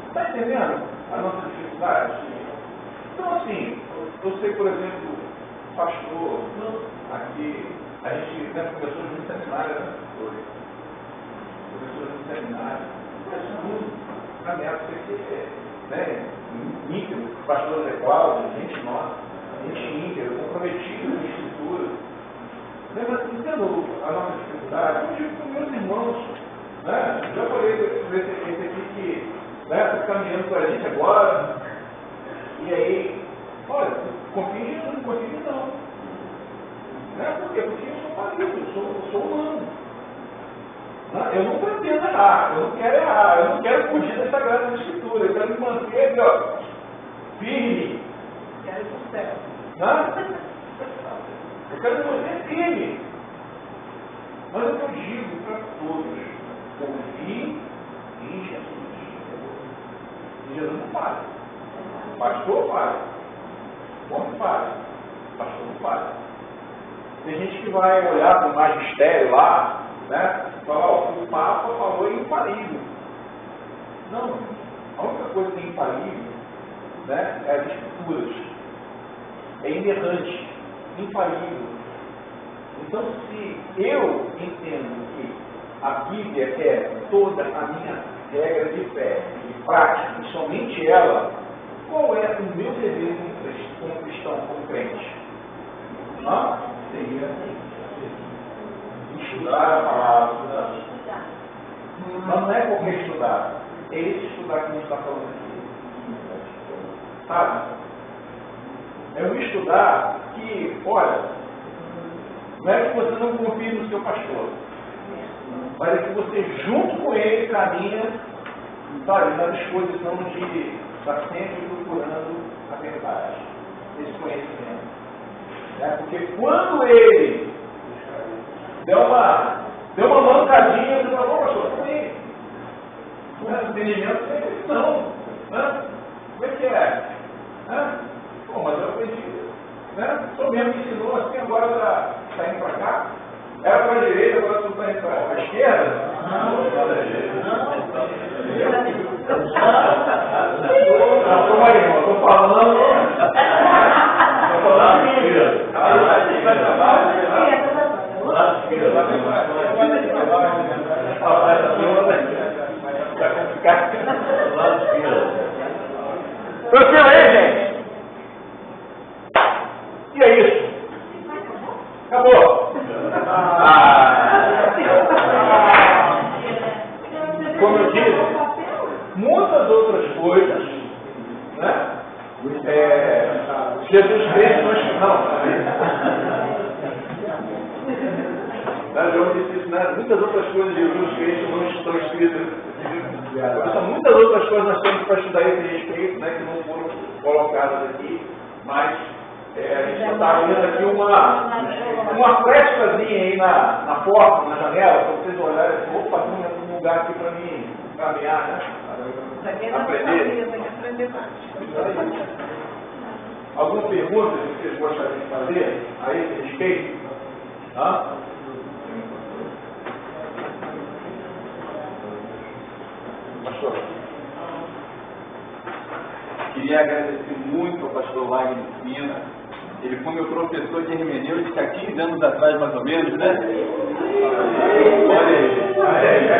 S3: Está entendendo a nossa dificuldade? Então, assim, eu sei, por exemplo, pastor, aqui, a gente começou no seminário, né? Começou no seminário, começou muito, na minha época, né? Íntegro, pastor Zé Cláudio, gente nossa, gente íntegra, comprometido na escritura. Mas entendo a nossa dificuldade, eu digo com meus irmãos, né? Já falei desse aqui que está caminhando com a gente agora, e aí, olha, confia em Jesus, não confia em mim não. Né? Por quê? Porque eu sou falível, eu sou humano. Eu não pretendo errar, eu não quero errar, eu não quero fugir da Sagrada Escritura, eu quero me manter aqui, ó, firme.
S4: Quero ir para o céu.
S3: Eu quero me manter firme. Mas o que eu digo para todos, confie em Jesus. Jesus não falha. Pastor falha. Homem falha. Pastor não falha. Tem gente que vai olhar para o magistério lá, né? Falar, ó, o Papa falou é infalível. Não. A única coisa que é infalível, né, é as escrituras. É inerrante. Infalível. Então, se eu entendo que a Bíblia é toda a minha regra de fé e prática, e somente ela, qual é o meu dever como cristão, como crente? Seria estudar a palavra. Mas não é qualquer estudar, é esse estudar que a gente está falando aqui. Sabe? É um estudar que, olha, não é que você não confie no seu pastor, mas é que você, junto com ele, caminha, sabe, na disposição de estar sempre procurando a verdade, esse conhecimento. Porque quando ele deu uma mancadinha, você fala, pastor, como é? Não é entendimento, não. Como é que é? Bom, mas eu aprendi. Só mesmo que ensinou assim, agora está indo para cá. Era para a direita, agora tu está indo para a esquerda? Não, para a direita. Calma aí, irmão, estou falando. Tranquilo aí, gente? E é isso. Acabou. Como eu disse, muitas outras coisas, né? Jesus Cristo não. João disse isso, né? Muitas outras coisas de Jesus Cristo não estão escritas São muitas outras coisas nós temos para estudar esse respeito, né, que não foram colocadas aqui, mas a gente está vendo aqui uma frescazinha aí na porta, na janela, para vocês olharem assim, opa, tem um lugar aqui para mim caminhar, né? Aprender mais. Alguma pergunta que vocês gostariam de fazer a esse respeito? Hã? Pastor?
S9: Queria agradecer muito ao pastor Wagner Pina. Ele foi meu professor de hermenêutica há 15 anos atrás, mais ou menos, né? Olha aí.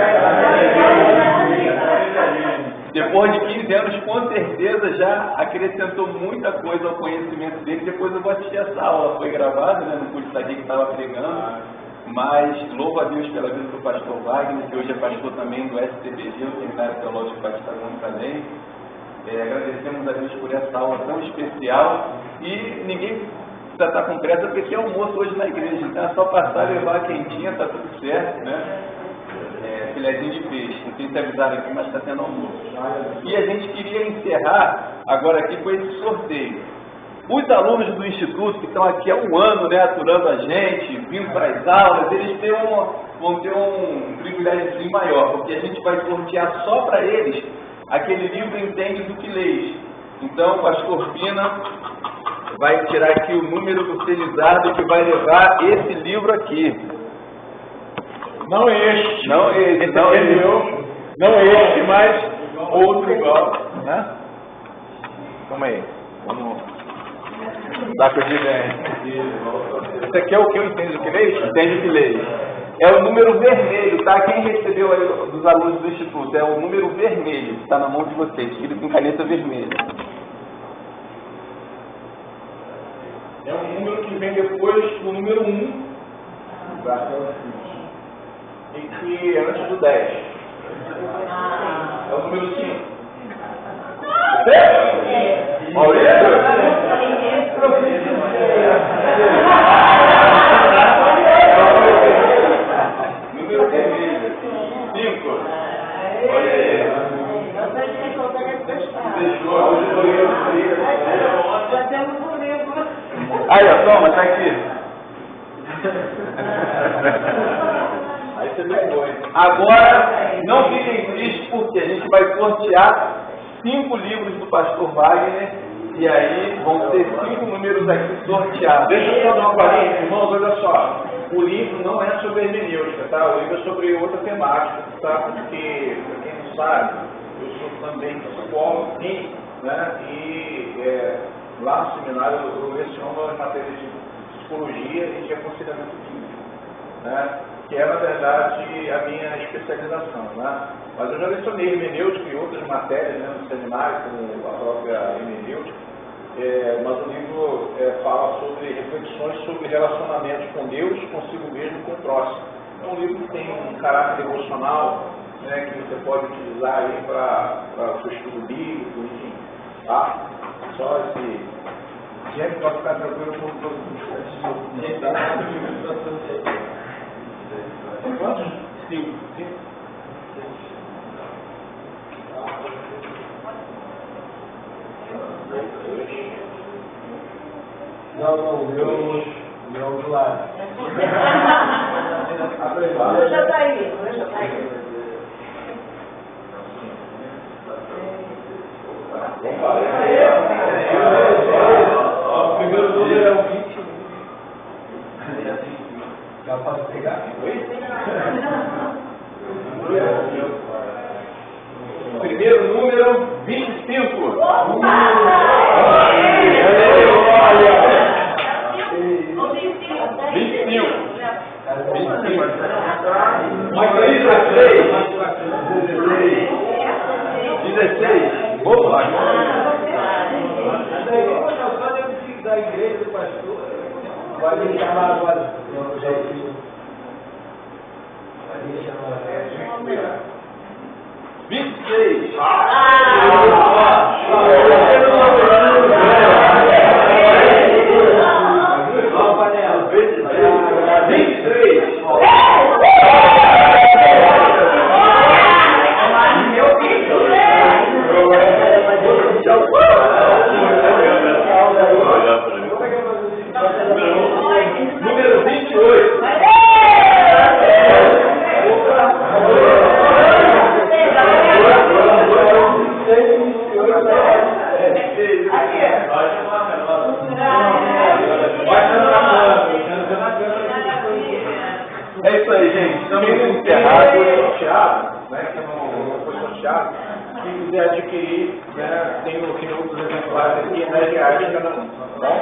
S9: Depois de 15 anos, com certeza, já acrescentou muita coisa ao conhecimento dele. Depois eu vou assistir essa aula, foi gravada, né? Não pude saber que estava pregando. Mas louvo a Deus pela vida do pastor Wagner, que hoje é pastor também do STBG, o Seminário Teológico Batista Monsalém. Agradecemos a Deus por essa aula tão especial. E ninguém precisa estar com pressa, porque tem almoço hoje na igreja. Então é só passar, levar a quentinha, tá tudo certo, né? Filezinho de peixe, não sei se avisaram aqui, mas está tendo almoço. E a gente queria encerrar agora aqui com esse sorteio. Os alunos do Instituto, que estão aqui há um ano, né, aturando a gente, vindo para as aulas, eles vão ter um privilégio maior, porque a gente vai sortear só para eles aquele livro Entende do que Leis. Então, o pastor Pina vai tirar aqui o número do Felizardo que vai levar esse livro aqui.
S3: Não este.
S9: Não este,
S3: não este. Não este, mas outro igual. Né? Calma aí. Vamos.
S9: Dá que eu digo, Esse aqui é o que eu entendo que leis? Entende que leis. É o número vermelho, tá? Quem recebeu aí dos alunos do Instituto? É o número vermelho, que está na mão de vocês, escrito em caneta vermelha.
S3: É um número que vem depois do número 1. E que é antes do 10. É o número 5. Maurício?
S9: Número vermelho. 5. Olha aí. Aí, ó, toma, tá aqui.
S3: Aí você pegou, hein?
S9: Agora, não fiquem tristes, porque a gente vai sortear 5 livros do pastor Wagner, e aí vão ter 5 números aqui sorteados.
S3: Deixa eu só dar uma palhinha, irmãos, olha só. O livro não é sobre hermenêutica, tá? O livro é sobre outra temática, tá? Porque, para quem não sabe, eu sou também psicólogo, né? E lá no seminário eu leciono as matérias de psicologia e de aconselhamento bíblico, né? Que é, na verdade, a minha especialização, né? Mas eu já lecionei hermenêutica e outras matérias, né, no seminário, como a própria hermenêutica, mas o livro fala sobre reflexões sobre relacionamentos com Deus, consigo mesmo e com o próximo. É um livro que tem um caráter emocional, né, que você pode utilizar aí para o seu estudo bíblico, enfim, tá? Só esse... Gente, pode ficar tranquilo com todos os quantos? 5.
S8: Não, o meu do lado.
S4: O meu já está aí,
S8: O primeiro número é o 21. Já posso pegar?
S3: Primeiro número 25.
S9: Mas aí, 16. Opa!
S8: Só devo da igreja do pastor. Vai me chamar agora. Vai me chamar agora.
S9: 26. É isso aí, gente. Estamos encerrados.
S3: Sorteado, né, que não foi sorteado, quem quiser adquirir, né, tem outros exemplares aqui, R$10 cada um, tá bom?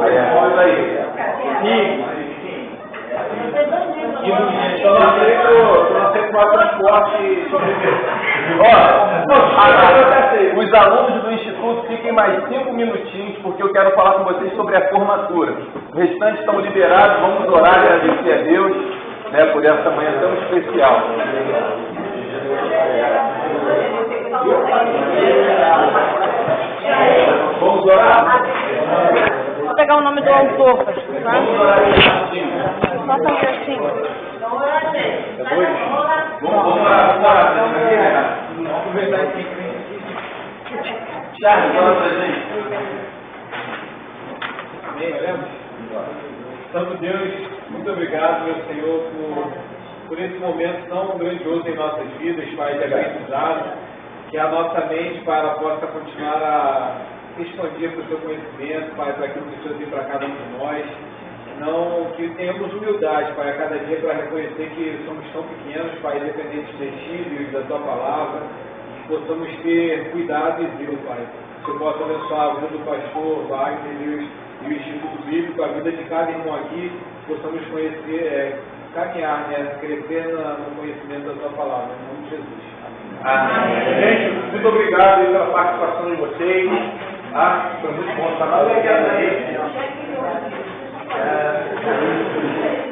S3: Aí é bom isso aí. E eu não sei qual é o transporte sobreviver.
S9: Os alunos do Instituto fiquem mais 5 minutinhos, porque eu quero falar com vocês sobre a formatura. O restante estão liberados, vamos orar e agradecer a Deus, né, por essa manhã tão especial. Vamos orar?
S4: Vou pegar o nome do autor, tá?
S9: Vamos orar rapidinho.
S4: Só fazer assim.
S9: Vamos orar. Vamos aproveitar aqui. Charles, fala pra gente.
S6: Amém, oremos? Santo Deus, muito obrigado, meu Senhor, por esse momento tão grandioso em nossas vidas, Pai, de aprendizado, que a nossa mente, Pai, ela possa continuar a expandir para o seu conhecimento, Pai, para aquilo que o Senhor tem para cada um de nós. Não, que tenhamos humildade, Pai, a cada dia para reconhecer que somos tão pequenos, Pai, dependentes de Ti e da Tua palavra, que possamos ter cuidado e zelo, Pai. Que eu possa abençoar a vida do pastor Wagner e o Instituto Bíblico, a vida de cada irmão aqui, que possamos conhecer, caminhar, né, crescer no conhecimento da Tua palavra, em nome de Jesus.
S3: Amém. Gente, muito obrigado pela participação de vocês. Foi muito bom estar com vocês aí.